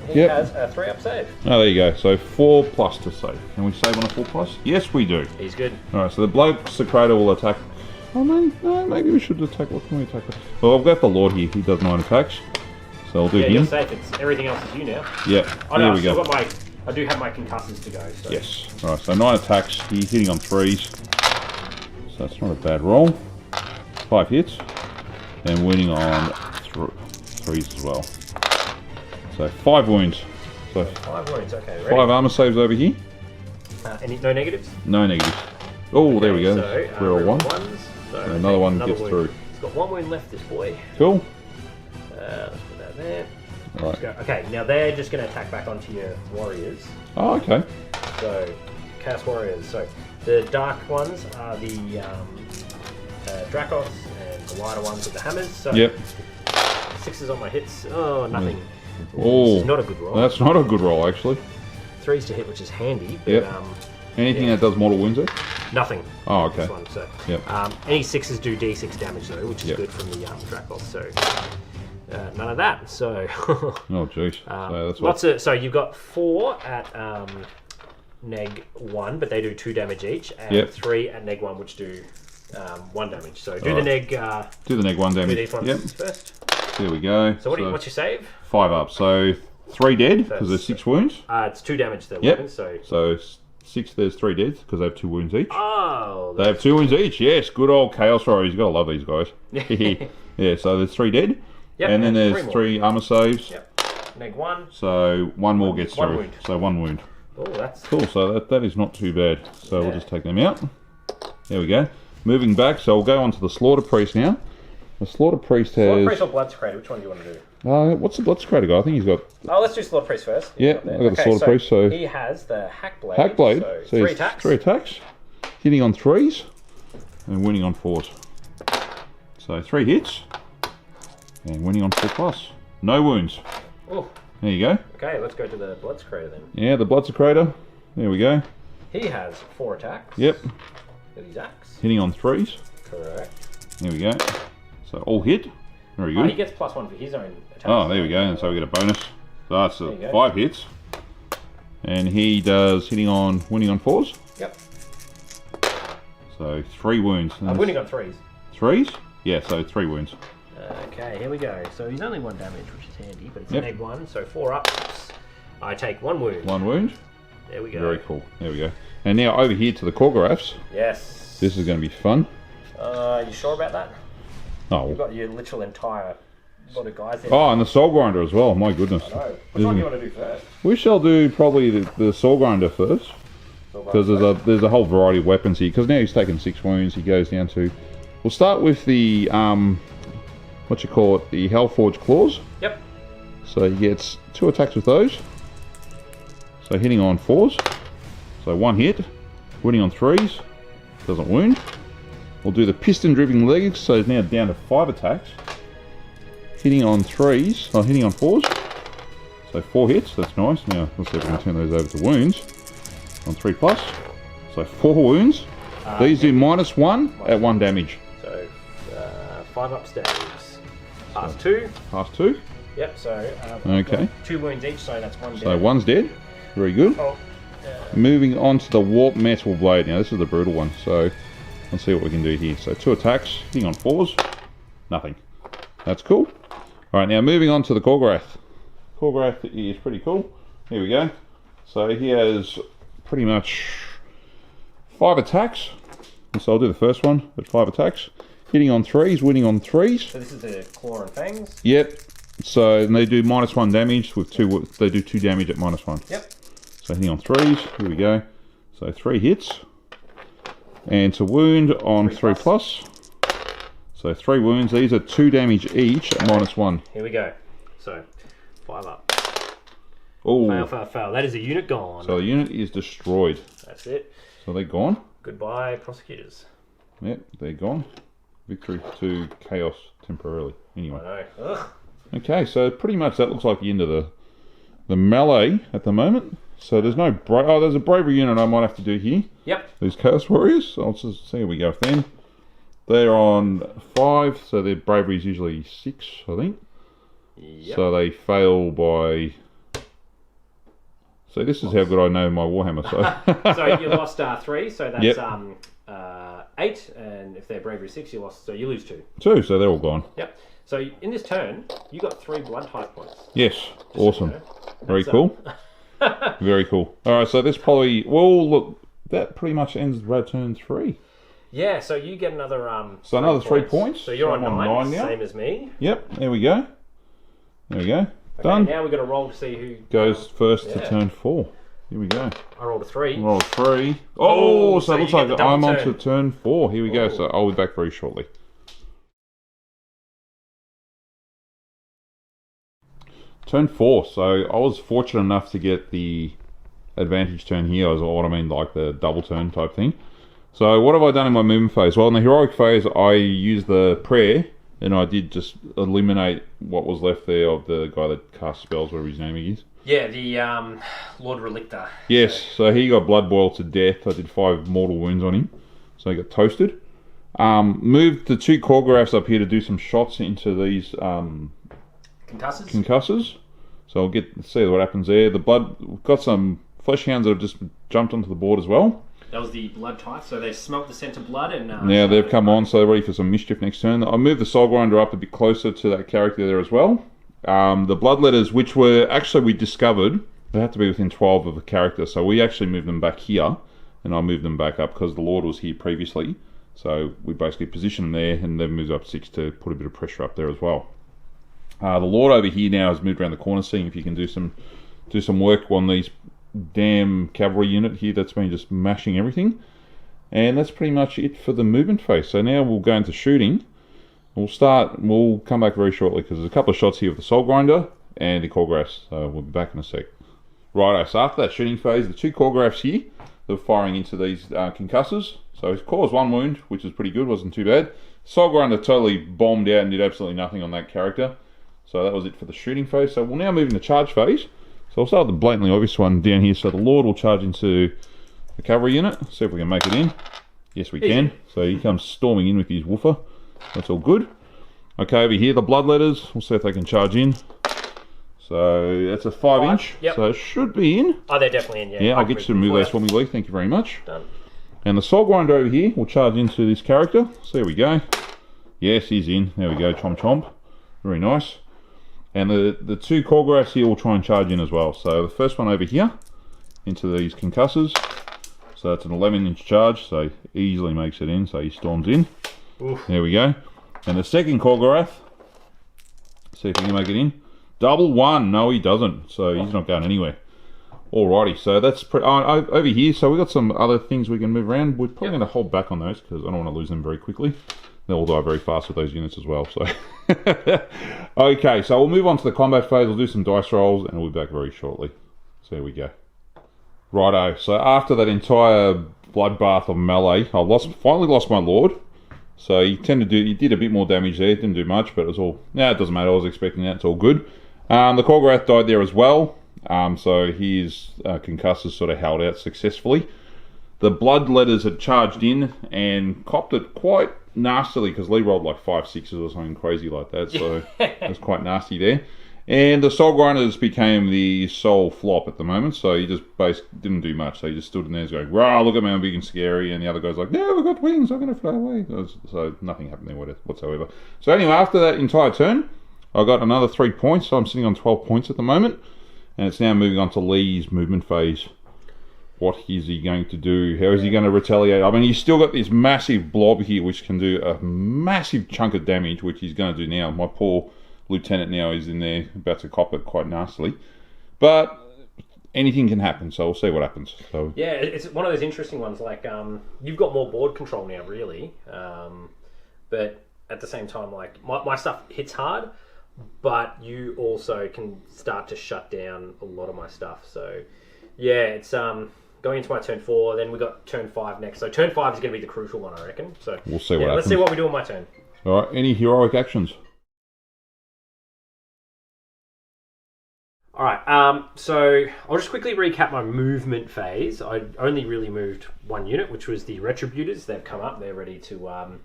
He has a 3-up save. Oh, there you go. So 4+ to save. Can we save on a 4+? Yes, we do. He's good. Alright, so the bloke Secretor will attack. Oh, no, maybe we should attack. What can we attack? Well, I've got the Lord here. He does 9 attacks. So I'll do him. You're safe. Everything else is you now. Yeah, there we go. I do have my concussors to go. So. Yes. Alright, so 9 attacks. He's hitting on 3s. So that's not a bad roll. 5 hits. And winning on 3s as well. So 5 wounds. So 5 wounds, okay. Ready? 5 armor saves over here. No negatives? No negatives. Oh, okay, there we go. So, reroll 1. So another one gets wound. through. He's got 1 wound left, this boy. Cool. Let's put that there. Right. Okay, now they're just going to attack back onto your warriors. Oh, okay. So, Chaos Warriors. So, the dark ones are the Dracos, and the lighter ones with the hammers. So, 6s on my hits. Oh, nothing. Oh, this is not a good roll. That's not a good roll, actually. 3s to hit, which is handy. But, anything that does mortal wounds there? Nothing. Oh, okay. This one, so. Any 6s do d6 damage, though, which is good from the Dracos. So, none of that. So. Oh, jeez. So that's so you've got 4 at neg 1, but they do 2 damage each, and 3 at neg 1, which do 1 damage. So do the neg. Do the neg 1 damage. Do these ones first. There we go. So what's your save? 5 up. So 3 dead because there's 6 wounds. It's 2 damage to their weapons. So 6. There's 3 dead because they have 2 wounds each. Oh. They have 2 wounds each. Yes, good old Chaos Warriors. You gotta love these guys. Yeah. So there's 3 dead. And then there's 3 armor saves. Neg 1. So 1 more gets through. Wound. So 1 wound. Oh, that's cool. So that is not too bad. So we'll just take them out. There we go. moving back, so we'll go on to the Slaughter Priest now. The Slaughter Priest has... Slaughter Priest or Bloodsecrator? Which one do you want to do? What's the Bloodsecrator guy? I think he's got... Oh, let's do Slaughter Priest first. Yeah, I've got the Slaughter Priest, so... He has the Hackblade. Hackblade. So 3 attacks. 3 attacks. Hitting on 3s and winning on 4s. So 3 hits and winning on 4+. No wounds. Oh. There you go. Okay, let's go to the Bloodsecrator then. Yeah, the Bloodsecrator. There we go. He has 4 attacks. Yep. With his axe. Hitting on 3s. Correct. There we go. So all hit. Very good. Oh, he gets +1 for his own attacks. Oh, there we go. And so we get a bonus. So that's 5 hits. And he does winning on 4s. Yep. So 3 wounds. I'm winning on 3s. 3s? Yeah, so 3 wounds. Okay, here we go. So he's only 1 damage, which is handy, but it's an egg 1, so 4 ups. I take 1 wound. 1 wound. There we go. Very cool. There we go. And now over here to the Korgoraths. Yes. This is going to be fun. You sure about that? Oh. You've got your literal entire lot of guys there. Oh, and the Soul Grinder as well. My goodness. I know. Which one do you want to do first? We shall do probably the Soul Grinder first. Because there's a whole variety of weapons here. Because now he's taken 6 wounds. He goes down to... We'll start with the... what you call it? The Hellforged Claws. Yep. So he gets 2 attacks with those. So hitting on 4s. So 1 hit. Winning on 3s. Doesn't wound. We'll do the Piston Driven Legs. So he's now down to 5 attacks. Hitting on 3s. Oh, hitting on 4s. So 4 hits. That's nice. Now let's see if we can turn those over to wounds. On 3+. So 4 wounds. These do -1 at 1 damage. So 5 upstairs. Pass 2. Pass 2. Yep, so okay. 2 wounds each, so that's 1 dead. So 1's dead. Very good. Oh, moving on to the Warp Metal Blade. Now this is the brutal one, so let's see what we can do here. So 2 attacks, hitting on 4s. Nothing. That's cool. Alright, now moving on to the Korgorath. Korgorath is pretty cool. Here we go. So he has pretty much 5 attacks. So I'll do the first one at 5 attacks. Hitting on 3s, winning on 3s. So this is the Claw and Fangs? Yep. So and they do -1 damage with 2. They do 2 damage at -1. Yep. So hitting on 3s. Here we go. So 3 hits. And to wound on 3+. So 3 wounds. These are 2 damage each at -1. Here we go. So 5 up. Oh. Fail, fail, fail. That is a unit gone. So the unit is destroyed. That's it. So they're gone. Goodbye, prosecutors. Yep, they're gone. Victory to chaos temporarily. Anyway. I know. Ugh. Okay, so pretty much that looks like the end of the melee at the moment. So there's no there's a bravery unit I might have to do here. Yep. These Chaos Warriors. I'll just see how we go with them. They're on 5, so their bravery is usually 6, I think. Yep. So they fail by... So this is how good I know my Warhammer. So, so you lost 3, so that's yep. 8, and if they're bravery 6, you lose 2. 2, so they're all gone. Yep. So in this turn, you got 3 blood type points. Yes, Just awesome. So you know. Very cool. Very cool. Alright, so this probably... Well, look, that pretty much ends turn 3. Yeah, so you get another... so another 3 points. So you're so on 9 now. Same as me. Yep, there we go. There we go. Okay, done. Now we've got to roll to see who... Goes first to turn 4. Here we go. I rolled a 3. Roll 3. Oh, so it looks like I'm on to turn 4. Here we go. So I'll be back very shortly. Turn 4. So I was fortunate enough to get the advantage turn here. What I mean, like the double turn type thing. So what have I done in my movement phase? Well, in the heroic phase, I used the prayer, and I did just eliminate what was left there of the guy that cast spells, whatever his name is. Yeah, the Lord Relictor. Yes, so he got blood boiled to death. I did 5 mortal wounds on him, so he got toasted. Moved the 2 Korgoraths up here to do some shots into these concussors. So I'll see what happens there. The blood, we've got some flesh hounds that have just jumped onto the board as well. That was the blood type, so they smelt the scent of blood and... now they've come on, so they're ready for some mischief next turn. I moved the Soul Grinder up a bit closer to that character there as well. The Bloodletters, which were actually we discovered, they have to be within 12 of the character, so we actually moved them back here, and I moved them back up because the Lord was here previously. So we basically positioned them there, and they've moved up 6 to put a bit of pressure up there as well. The Lord over here now has moved around the corner, seeing if you can do some work on these damn cavalry unit here that's been just mashing everything. And that's pretty much it for the movement phase. So now we'll go into shooting. We'll come back very shortly because there's a couple of shots here with the Soul Grinder and the Choreographs. So we'll be back in a sec. Righto, so after that shooting phase, the 2 Choreographs here, they're firing into these concussors. So he's caused 1 wound, which is pretty good, wasn't too bad. Soul Grinder totally bombed out and did absolutely nothing on that character. So that was it for the shooting phase. So we'll now move into charge phase. So I'll start with the blatantly obvious one down here. So the Lord will charge into the cavalry unit. See if we can make it in. Yes, we can. So he comes storming in with his woofer. That's all good. Okay, over here, the Bloodletters. We'll see if they can charge in. So that's a 5-inch. Yep. So it should be in. Oh, they're definitely in, yeah. Yeah, I'll get you to move those for me, Leigh. Thank you very much. Done. And the Soul Grinder over here will charge into this character. So there we go. Yes, he's in. There we go. Chomp chomp. Very nice. And the 2 Choreographs here will try and charge in as well. So the first one over here into these concussors. So that's an 11-inch charge. So easily makes it in. So he storms in. Oof. There we go. And the second Choreograph. See if he can make it in. Double 1. No, he doesn't. So he's not going anywhere. Alrighty. So that's over here. So we've got some other things we can move around. We're probably going to hold back on those because I don't want to lose them very quickly. They'll die very fast with those units as well. So okay, so we'll move on to the combat phase. We'll do some dice rolls and we'll be back very shortly. So there we go. Righto. So after that entire bloodbath of melee, I finally lost my Lord. So he did a bit more damage there. Didn't do much, but it was all. Yeah, it doesn't matter. I was expecting that. It's all good. The Choreograph died there as well. So his concussors sort of held out successfully. The Bloodletters had charged in and copped it quite nastily because Leigh rolled like 5 6s or something crazy like that. So it was quite nasty there. And the Soul Grinders became the sole flop at the moment. So he just basically didn't do much. So he just stood in there going, "Wow, look at me, I'm big and scary." And the other guy's like, "No, we've got wings, I'm going to fly away." So nothing happened there whatsoever. So anyway, after that entire turn, I got another 3 points. So I'm sitting on 12 points at the moment. And it's now moving on to Leigh's movement phase. What is he going to do? How is he going to retaliate? I mean, he's still got this massive blob here, which can do a massive chunk of damage, which he's going to do now. My poor lieutenant now is in there, about to cop it quite nastily. But anything can happen, so we'll see what happens. So yeah, it's one of those interesting ones. Like, you've got more board control now, really. But at the same time, like, my stuff hits hard, but you also can start to shut down a lot of my stuff. So yeah, it's going into my turn 4, then we got turn 5 next. So turn 5 is going to be the crucial one, I reckon. So we'll see what happens. Let's see what we do on my turn. All right, any heroic actions? All right, so I'll just quickly recap my movement phase. I only really moved 1 unit, which was the Retributors. They've come up. They're ready to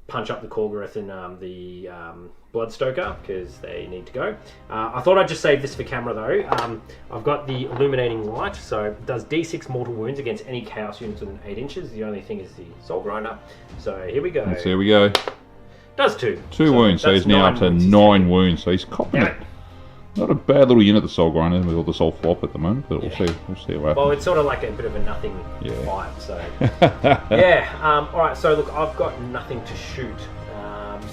punch up the Korgoth and the Bloodstoker because they need to go. I thought I'd just save this for camera though. I've got the Illuminating Light, so it does D6 mortal wounds against any Chaos units within 8 inches. The only thing is the Soul Grinder. So here we go. Let's see, here we go. Does 2. 2 wounds, so he's now up to 9 wounds. So he's copping it. Not a bad little unit, the Soul Grinder, with all the Soul Flop at the moment, but we'll see what happens. Well, it's sort of like a bit of a nothing fight, so... yeah, alright, so look, I've got nothing to shoot,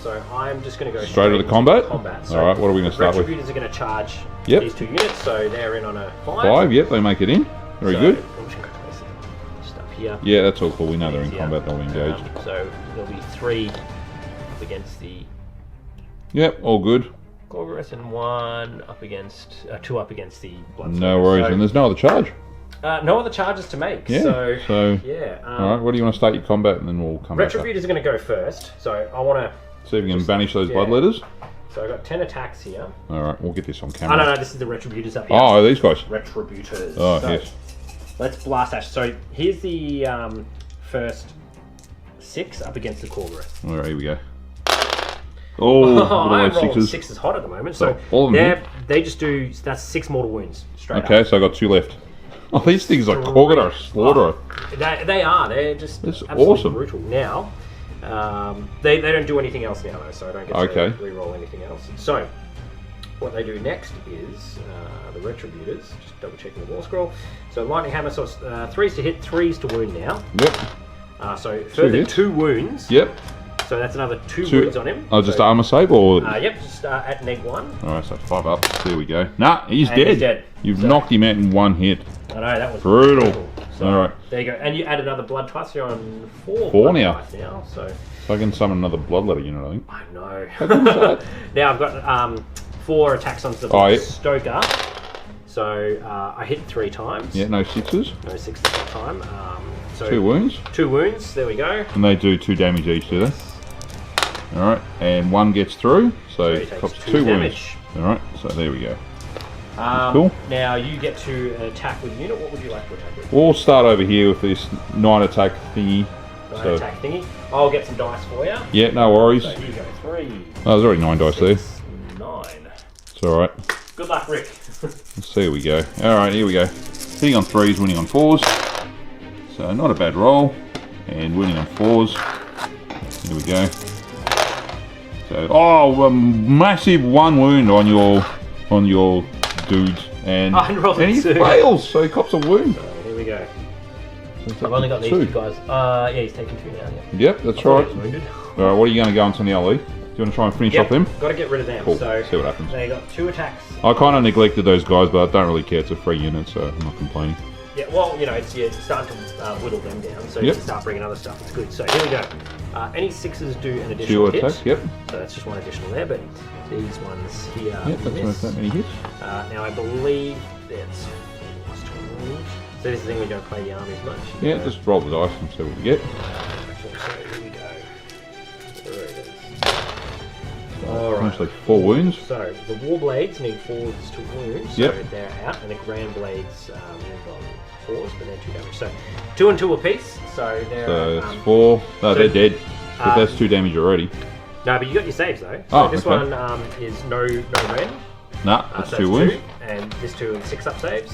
so I'm just going to go straight to the combat? So alright, what are we going to start with? Retributors are going to charge these 2 units, so they're in on a 5. 5, yep, they make it in. Very good. I'm just going to place it just up here. Yeah, that's all cool, we know they're in combat, they'll be engaged. So there'll be 3 up against the... Yep, all good. Korgoth and 1 up against, 2 up against the Bloodstoker. No worries, and there's no other charge. No other charges to make. Yeah. So yeah. Alright, what do you want to start your combat and then we'll come back. Retributors are going to go first, so I want to... See if we can banish those Bloodletters. So I've got 10 attacks here. Alright, we'll get this on camera. Oh, no, this is the Retributors up here. Oh, these guys. Retributors. Oh, so, yes. Let's blast Ash. So here's the first 6 up against the Korgoth. Alright, here we go. Oh, I'm rolling 6 is hot at the moment. So all of them they just do, that's 6 mortal wounds straight up. Okay, so I got 2 left. Oh, these things are Korgoth slaughter. They are. They're just absolutely awesome. Brutal. Now, they don't do anything else now though, so I don't get to re-roll anything else. So, what they do next is the Retributors, just double checking the war scroll. So Lightning Hammer, so it's 3s to hit, 3s to wound now. Yep. So further 2 wounds. Yep. So that's another 2 wounds on him. Oh, just armor save or? Yep, just at -1. Alright, so 5 up. There we go. Nah, he's dead. He's dead. You've knocked him out in 1 hit. I know, that was brutal. So, all right. There you go. And you add another blood twice. You're on 4 Four blood now. twice now. So I can summon another bloodletter unit, I think. I know. Now I've got 4 attacks onto the Stoker. So I hit 3 times. Yeah, no 6s. No 6s that time. So 2 wounds. 2 wounds. There we go. And they do 2 damage each, do they? All right, and 1 gets through, so he cops takes 2 2 wounds. damage. All right, so there we go. Cool. Now you get to attack with a unit. What would you like to attack with? We'll start over here with this 9 attack thingy. 9 attack thingy. I'll get some dice for you. Yeah, no worries. So here you go. 3. Oh, there's already 9 dice 6, there. 9. It's all right. Good luck, Rick. Let's see how we go. All right, here we go. Hitting on 3s, winning on 4s. So not a bad roll, and winning on 4s. Here we go. So, a massive 1 wound on your dudes, and he fails, so he cops a wound. So here we go. I've only got these 2 guys. Yeah, he's taken 2 now. Yeah. Yep, that's right. All right, what are you going to go into now, Lee? Do you want to try and finish off them? Got to get rid of them. Cool. So see what happens. They got 2 attacks. I kind of neglected those guys, but I don't really care. It's a free unit, so I'm not complaining. Yeah, well, you're starting to whittle them down, so you can start bringing other stuff. It's good. So here we go. Any 6s do an additional hit. Attacks, yep. So that's just 1 additional there, but these ones here. Yep, that's not that many hits. Now I believe that's 4 wounds. So this is the thing we don't play the armies much. Yeah, just roll the dice and see what we get. So here we go. There it is. Alright. Actually 4 wounds. So the Warblades need 4s to wound, so they're out, and the Grand Blades move on 4s, but they're 2 damage. So 2 and 2 apiece. So they're. So it's 4. No, they're dead. But that's 2 damage already. No, but you got your saves though. So this one is no ren. Nah, that's so 2 wounds. 2, and this 2 and 6 up saves.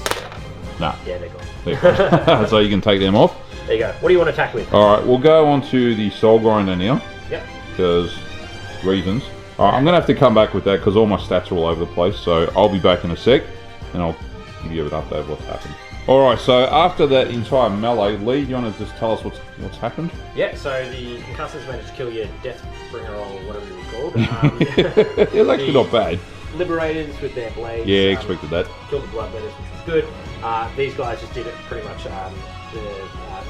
Nah. Yeah, they're gone. So you can take them off. There you go. What do you want to attack with? Alright, we'll go on to the Soul Grinder now. Yep. Because reasons. Alright, I'm going to have to come back with that because all my stats are all over the place. So I'll be back in a sec and I'll give you an update of what's happened. Alright, so after that entire melee, Lee, do you want to just tell us what's happened? Yeah, so the concussors managed to kill your Deathbringer or whatever you were called. It's actually not bad. Liberators with their blades. Yeah, expected that. Killed the Bloodletters, which was good. These guys just did it pretty much. The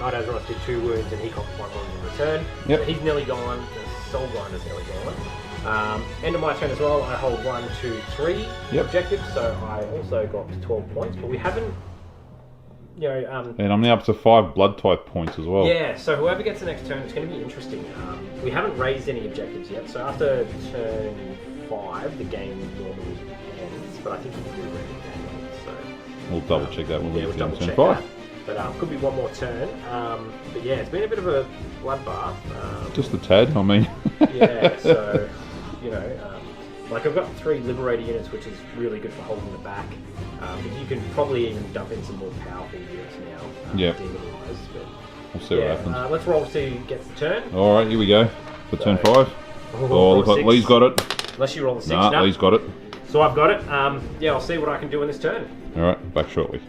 Night Azeroth did 2 wounds and he copped 1 wound in return. Yep. So he's nearly gone. The Soul Grinder's nearly gone. End of my turn as well, I hold 1, 2, 3 objectives, so I also got 12 points, but we haven't. And I'm now up to 5 blood type points as well. Yeah, so whoever gets the next turn, it's going to be interesting. We haven't raised any objectives yet, so after turn 5, the game normally ends, but I think you can do it manually, so... We'll double check that when we we'll get double to turn check 5. that. But could be 1 more turn. But yeah, it's been a bit of a bloodbath. Just a tad, I mean. Yeah, so, like I've got 3 Liberator units, which is really good for holding the back. But you can probably even dump in some more powerful units now. Demon-wise, but we'll see what happens. Let's roll to see who gets the turn. Alright, here we go. For turn 5. Oh, look like Lee's got it. Unless you roll the 6. Nah, Lee's got it. So I've got it. Yeah, I'll see what I can do in this turn. Alright, back shortly.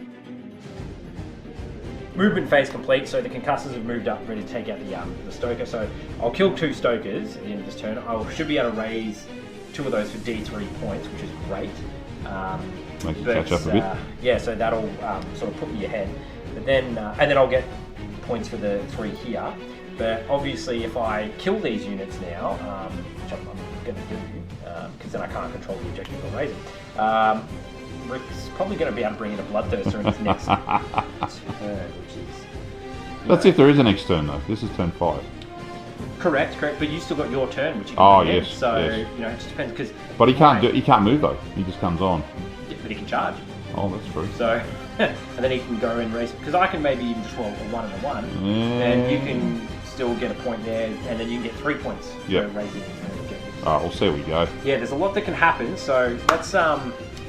Movement phase complete, so the concussors have moved up, ready to take out the Stoker. So I'll kill 2 Stokers at the end of this turn. I should be able to raise 2 of those for D3 points, which is great. Make you catch up a bit. Yeah, so that'll sort of put me ahead. But then, and then I'll get points for the 3 here. But obviously, if I kill these units now, which I'm going to do, because then I can't control the objective or raise it. Rick's probably going to be able to bring in a Bloodthirster in his next turn, which is... That's if there is a next turn, though. This is turn 5. Correct. But you still got your turn, which you can yes. So, yes. it just depends, because... But he can't move, though. He just comes on. Yeah, but he can charge. Oh, that's true. So, and then he can go and raise... Because I can maybe even just roll a 1 and a 1, and you can still get a point there, and then you can get 3 points for raising objectives. Alright, we'll see what we go. Yeah, there's a lot that can happen, so let's...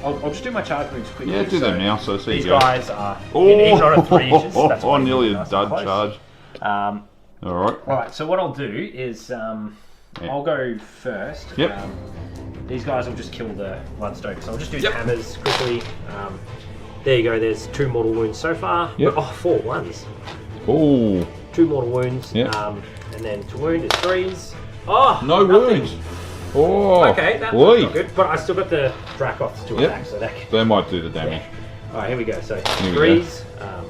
I'll just do my charge moves quickly. Yeah, do them now, so see these you go. Guys are in on 3 inches. That's nearly a dud charge. Alright, so what I'll do is I'll go first. Yep. These guys will just kill the Bloodstoker. So I'll just do hammers quickly. There you go, there's 2 mortal wounds so far. Yep. But, 4 ones. Oh. 2 mortal wounds. Yep. And then to wound is 3s. Oh! No wounds. Oh, okay, that's not good, but I still got the Dracoths to attack, so that can... They might do the damage. Alright, here we go. So 3s.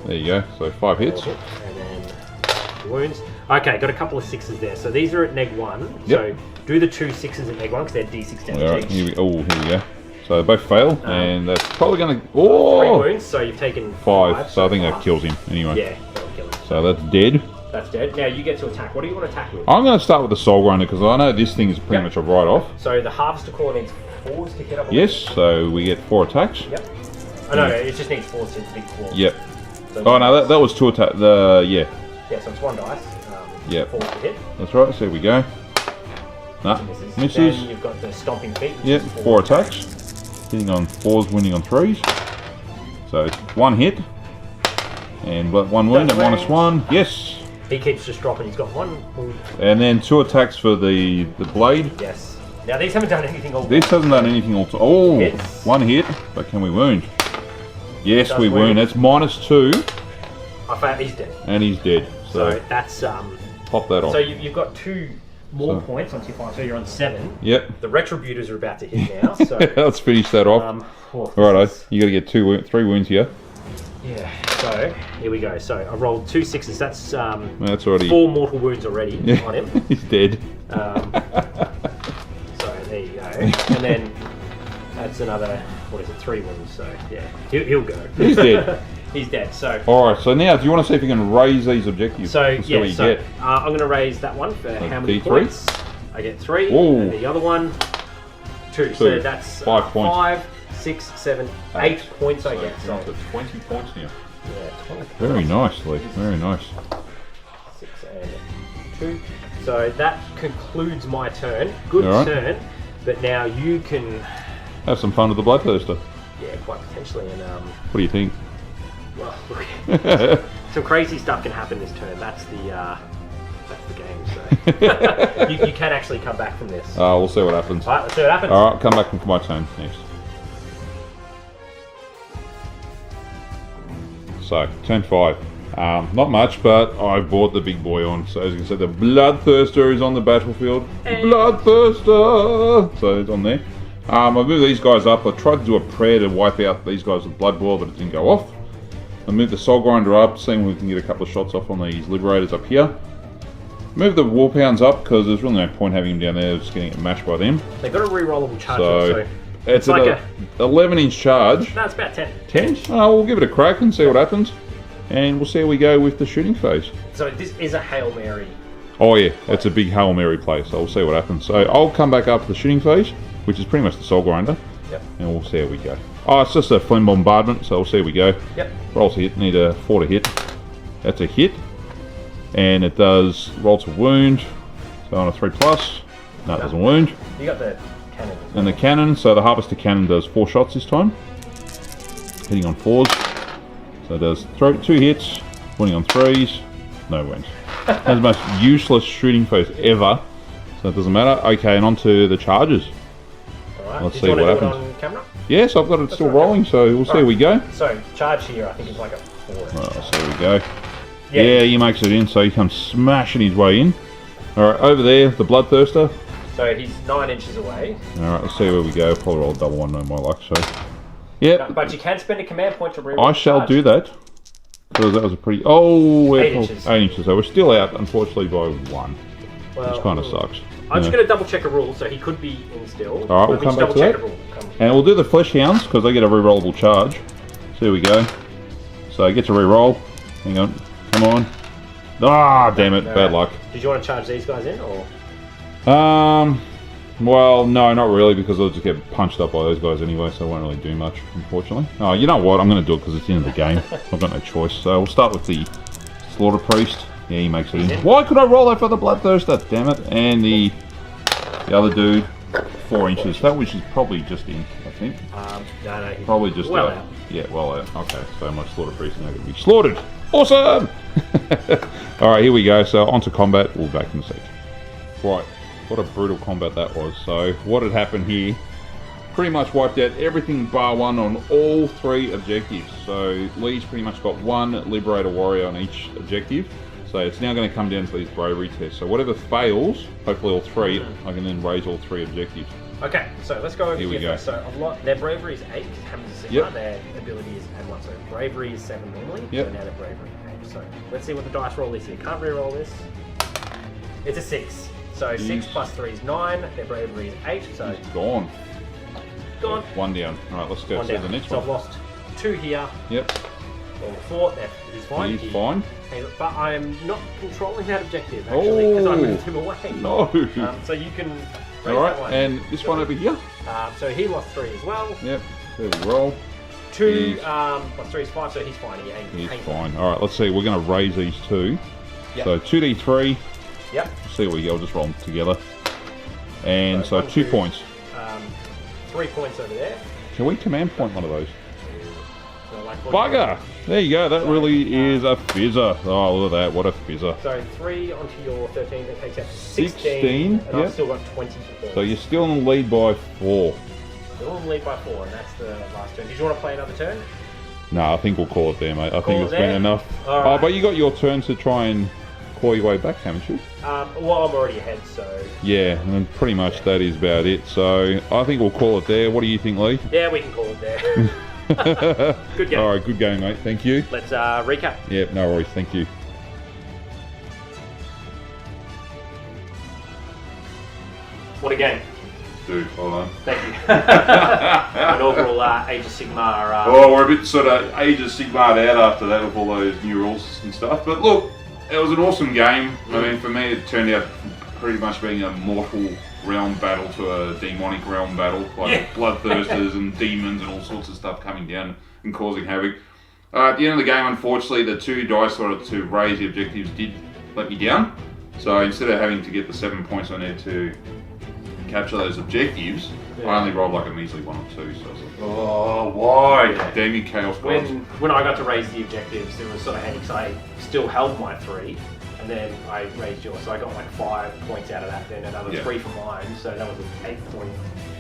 There you go. So 5 hits. And then wounds. Okay, got a couple of 6s there. So these are at -1. Yep. So do the 2 6s at -1 because they're D6 damage. Alright, here we go. So they both fail, and that's probably going to... Oh! 3 wounds, so you've taken 5. So I think that kills him anyway. Yeah, that'll kill him. So that's dead. That's dead. Now you get to attack. What do you want to attack with? I'm going to start with the Soul Grinder because I know this thing is pretty much a write-off. So the Harvester Claw needs 4s to hit up. Yes, so we get 4 attacks. Yep. Oh no, it just needs 4 since big claw. Yep. So oh no, that was 2 attacks. Yeah. Yeah, so it's 1 dice. Yep. 4 to hit. That's right. So here we go. Nah, misses. Then you've got the Stomping Feet. Yep, 4 attacks. Hitting on 4s, winning on 3s. So it's 1 hit. And 1 wound at -1. Yes. He keeps just dropping. He's got 1 wound. And then 2 attacks for the blade. Yes. Now these haven't done anything all. This hasn't done anything all. Oh, Hits. 1 hit. But can we wound? Yes, we wound. wound. That's -2. I found he's dead. And he's dead. So that's pop that off. So you've got 2 more points once you find. So you're on 7. Yep. The Retributors are about to hit now. So let's finish that off. Alrighto, you got to get 3 wounds here. Yeah. So here we go. So I rolled 2 6s. That's that's already 4 mortal wounds already on him. He's dead. So there you go. And then that's another. What is it? 3 wounds. So yeah, he'll go. He's dead. He's dead. So. Alright, so now do you want to see if you can raise these objectives? So Let's see what you get. I'm going to raise that one for how many D3? points? I get 3. Ooh. And the other one, 2. So that's 5 points. 5, 6, 7, 8 points I get. So it's 20 points now. Yeah, 20. Very nice, Lee. Very nice. 6 and 2. So that concludes my turn. Good turn. But now you can have some fun with the Bloodthirster. Yeah, quite potentially. And what do you think? Well, look, some crazy stuff can happen this turn. That's the game. So you can actually come back from this. We'll see what happens. All right, let's see what happens. All right, come back from my turn next. So turn 5. Not much, but I brought the big boy on. So as you can see, the Bloodthirster is on the battlefield. Bloodthirster. So it's on there. I moved these guys up. I tried to do a prayer to wipe out these guys with Blood Boil, but it didn't go off. I moved the Soul Grinder up, seeing if we can get a couple of shots off on these Liberators up here. Move the Warhounds up, because there's really no point having them down there, just getting mashed by them. They've got a re-rollable charge, so it's like an 11-inch charge. No, it's about 10. 10? Oh, we'll give it a crack and see what happens. And we'll see how we go with the shooting phase. So this is a Hail Mary. Oh yeah, it's a big Hail Mary play, so we'll see what happens. So I'll come back up to the shooting phase, which is pretty much the Soul Grinder. Yep. And we'll see how we go. Oh, it's just a Flame Bombardment, so we'll see how we go. Yep. Rolls a hit, need a 4 to hit. That's a hit. And it does roll to wound. So on a 3+. No, it doesn't wound. You got the cannon. And the cannon, so the Harvester Cannon does 4 shots this time. Hitting on 4s. So it does 2 hits, winning on 3s, no wounds. That's the most useless shooting phase ever. So it doesn't matter. Okay, and on to the charges. Alright, let's see what happens. On camera? Yes, I've got it still rolling, so we'll see how we go. So, charge here, I think is like a 4. Oh, so there we go. Yeah, he makes it in, so he comes smashing his way in. Alright, over there, the Bloodthirster. So he's 9 inches away. Alright, let's see where we go. Probably roll a double one, no my luck, so. Yep. But you can spend a command point to reroll. I shall do that. Because that was a pretty... Oh, 8 inches. 8 inches. So we're still out, unfortunately, by 1. Well, which kind of sucks. I'm just going to double check a rule, so he could be in still. Alright, we'll come back to that. And we'll do the Flesh Hounds, because they get a rerollable charge. So here we go. So he gets a reroll. Hang on. Come on. Ah, damn it. Bad luck. Did you want to charge these guys in, or...? Well, no, not really, because I'll just get punched up by those guys anyway, so I won't really do much, unfortunately. Oh, you know what? I'm going to do it because it's the end of the game. I've got no choice. So we'll start with the Slaughter Priest. Yeah, he makes it in. Why could I roll that for the Bloodthirster? Damn it. And the other dude, 4 inches. That which is probably just in, I think. No, probably just well out. Yeah, well out. Okay, so my Slaughter Priest is now going to be slaughtered. Awesome! Alright, here we go. So on to combat. We'll be back in a sec. Right. What a brutal combat that was. So what had happened here, pretty much wiped out everything bar 1 on all 3 objectives. So Leigh's pretty much got 1 Liberator Warrior on each objective. So it's now going to come down to these bravery tests. So whatever fails, hopefully all 3, I can then raise all 3 objectives. Okay, so let's go over here. We go. First. So their bravery is 8 because Hammers of Sigmar. Their ability is add 1. So bravery is 7 normally. So now their bravery is 8. So let's see what the dice roll is here. Can't re-roll this. It's a 6. So 6 plus 3 is 9. Their bravery is 8. So it's gone. Gone. 1 down. All right, let's go to the next one. So I've lost 2 here. Yep. Or 4. He's fine. He's fine. But I'm not controlling that objective actually because I moved him away. No. So you can. All right, and this one over here. So he lost 3 as well. Yep. There we roll. 2 plus 3 is 5, so he's fine. He's fine. All right, let's see. We're going to raise these 2. Yep. So 2d3. Yep. See what we go. We'll just roll them together. And so 2 points. 3 points over there. Can we command point one of those? Bugger! There you go. That really is a fizzer. Oh, look at that. What a fizzer. So 3 onto your 13. That takes out 16. And I've still got 20 points. So you're still in the lead by 4. Still in the lead by 4, and that's the last turn. Did you want to play another turn? No, I think we'll call it there, mate. I think it's been enough. All right. Oh, but you got your turn to try and claw your way back, haven't you? Well, I'm already ahead, so... Yeah, and pretty much that is about it. So I think we'll call it there. What do you think, Lee? Yeah, we can call it there. Good game. All right, good game, mate. Thank you. Let's recap. Yep, no worries. Thank you. What a game. Dude, hold on. Thank you. Inaugural Age of Sigmar. We're a bit sort of Age of Sigmar out after that with all those new rules and stuff. But look, it was an awesome game. I mean, for me, it turned out pretty much being a mortal realm battle to a demonic realm battle, like bloodthirsters and demons and all sorts of stuff coming down and causing havoc. At the end of the game, unfortunately, the 2 dice sort of to raise the objectives did let me down. So instead of having to get the 7 points I need to capture those objectives, I only rolled like a measly 1 or 2. So I was like, oh, why? Yeah. Damn you, Chaos Gods. When I got to raise the objectives, it was sort of handy because I still held my 3. And then I raised yours, so I got like 5 points out of that, then another 3 for mine, so that was an 8 point,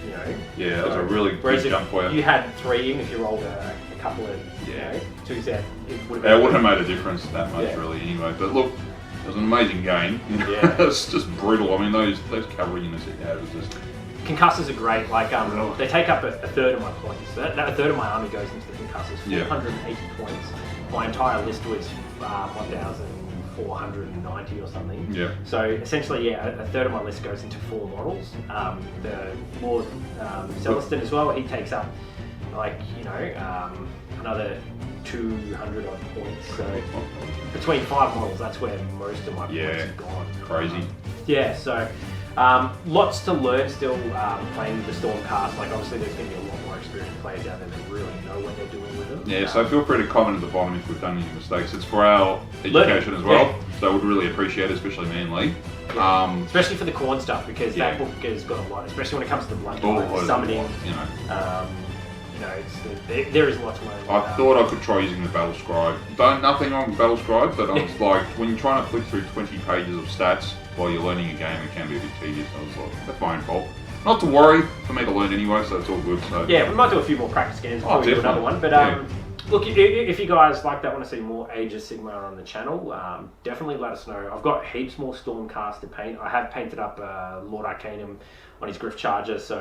you know. Yeah, that was a really big jump for you. You had 3, even if you rolled a couple of, you know, 2s out, it would have it wouldn't have made a difference that much really anyway. But look, it was an amazing game. Yeah. It's just brutal. I mean, those cavalry units that you had was just... Concussors are great, like, they take up a third of my points. So a third of my army goes into the concussors, 480 points. My entire list was 1,490 or something. Yeah. So essentially, a third of my list goes into 4 models. The Lord Celestin as well, he takes up like, you know, another 200 odd points. So between 5 models, that's where most of my points have gone. Crazy. So lots to learn still playing the Stormcast. Like obviously there's going to be a lot more experienced players out there that really know what they're doing with them. Yeah, so feel free to comment at the bottom if we've done any mistakes. It's for our education as well, so we'd really appreciate it, especially me and Lee. Especially for the corn stuff, because that book has got a lot, especially when it comes to the blood type, summoning. You know, there is a lot to learn. I thought I could try using the Battle Scribe. Nothing wrong with Battle Scribe, but I was like, when you're trying to flick through 20 pages of stats while you're learning a game, it can be a bit tedious. I was like, that's my own fault. Not to worry, for me to learn anyway, so it's all good. So. Yeah, we might do a few more practice games before we do another one. But look, if you guys like that, want to see more Age of Sigmar on the channel, definitely let us know. I've got heaps more Stormcast to paint. I have painted up Lord Arcanum on his Griff Charger, so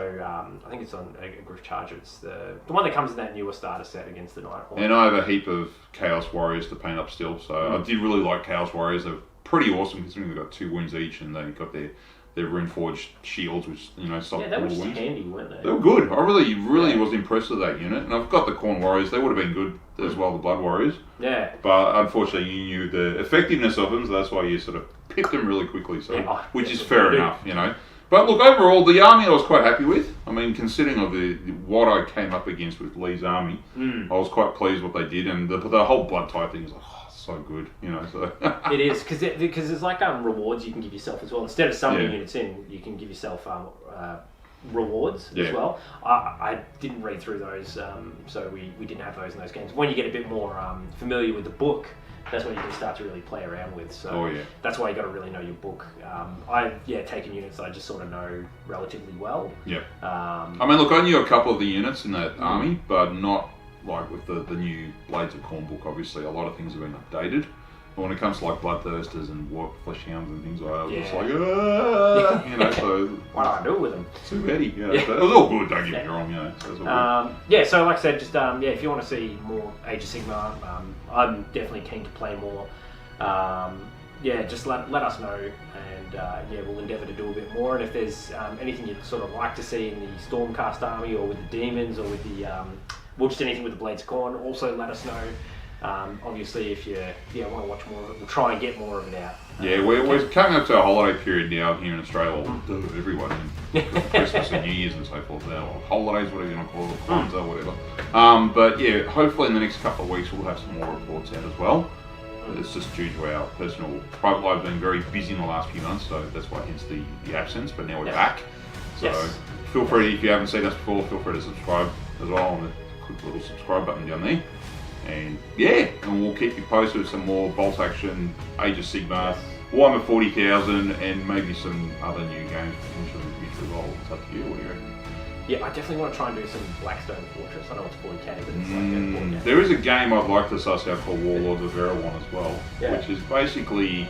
I think it's on a Griff Charger. It's the one that comes in that newer starter set against the Nighthawk. And I have a heap of Chaos Warriors to paint up still, so I did really like Chaos Warriors. They're pretty awesome considering they've got 2 wounds each, and they've got their rune-forged shields, which, you know, stop all wounds. Yeah, they were just handy, weren't they? They were good. I really was impressed with that unit. And I've got the Khorne Warriors. They would have been good as well, the Blood Warriors. Yeah. But unfortunately, you knew the effectiveness of them, so that's why you sort of picked them really quickly. So, which is fair enough, you know. But look, overall, the army I was quite happy with. I mean, considering of what I came up against with Lee's army, I was quite pleased what they did. And the whole blood type thing is like, so good, you know. So it is because there's like rewards you can give yourself as well. Instead of summoning units in, you can give yourself rewards as well. I didn't read through those, so we didn't have those in those games. When you get a bit more familiar with the book, that's when you can start to really play around with. So that's why you got to really know your book. I've taken units that I just sort of know relatively well. Yeah. I mean, look, I knew a couple of the units in that army, but not like with the new Blades of Khorne book. Obviously, a lot of things have been updated. But when it comes to like bloodthirsters and flesh hounds and things like that, it's like, you know, so what do I do with them? Too ready, yeah. So it was all good, don't get me wrong, you know. So it was all good. So like I said, just if you want to see more Age of Sigmar, I'm definitely keen to play more. Just let us know, and we'll endeavour to do a bit more. And if there's anything you'd sort of like to see in the Stormcast army, or with the demons, or with the just anything with the Blades of Khorne, also let us know. Obviously, if you want to watch more of it, we'll try and get more of it out. We're coming up to a holiday period now here in Australia, everyone, Christmas and New Year's and so forth now, or holidays, whatever you want to call it, Kwanzaa, whatever. But yeah, hopefully in the next couple of weeks we'll have some more reports out as well. It's just due to our personal private life being very busy in the last few months, so that's why hence the absence, but now we're back. So feel free, if you haven't seen us before, feel free to subscribe as well on the quick little subscribe button down there. And we'll keep you posted with some more bolt action, Age of Sigmar, Warhammer 40,000, and maybe some other new games potentially in the future as well. It's up to you. What do you reckon? Yeah, I definitely want to try and do some Blackstone Fortress. I know it's 40k, but it's like a 40k. There is a game I'd like to suss out called Warlords of Erewhon as well, which is basically,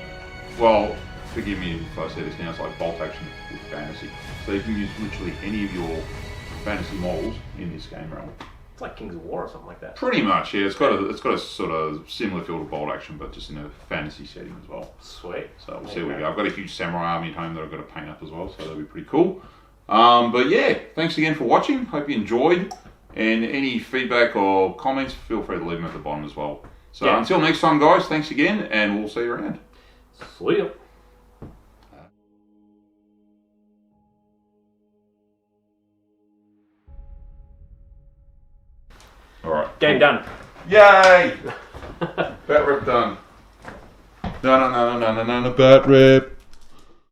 well, forgive me if I say this now, it's like bolt action with fantasy. So you can use literally any of your fantasy models in this game realm. It's like Kings of War or something like that. Pretty much, yeah. It's got a sort of similar feel to bolt action, but just in a fantasy setting as well. Sweet. So we'll see what we go. I've got a huge samurai army at home that I've got to paint up as well, so that'll be pretty cool. But yeah, thanks again for watching. Hope you enjoyed. And any feedback or comments, feel free to leave them at the bottom as well. So until next time, guys, thanks again, and we'll see you around. See ya. Alright. Game done. Yay! Bat rip done. No, bat rip.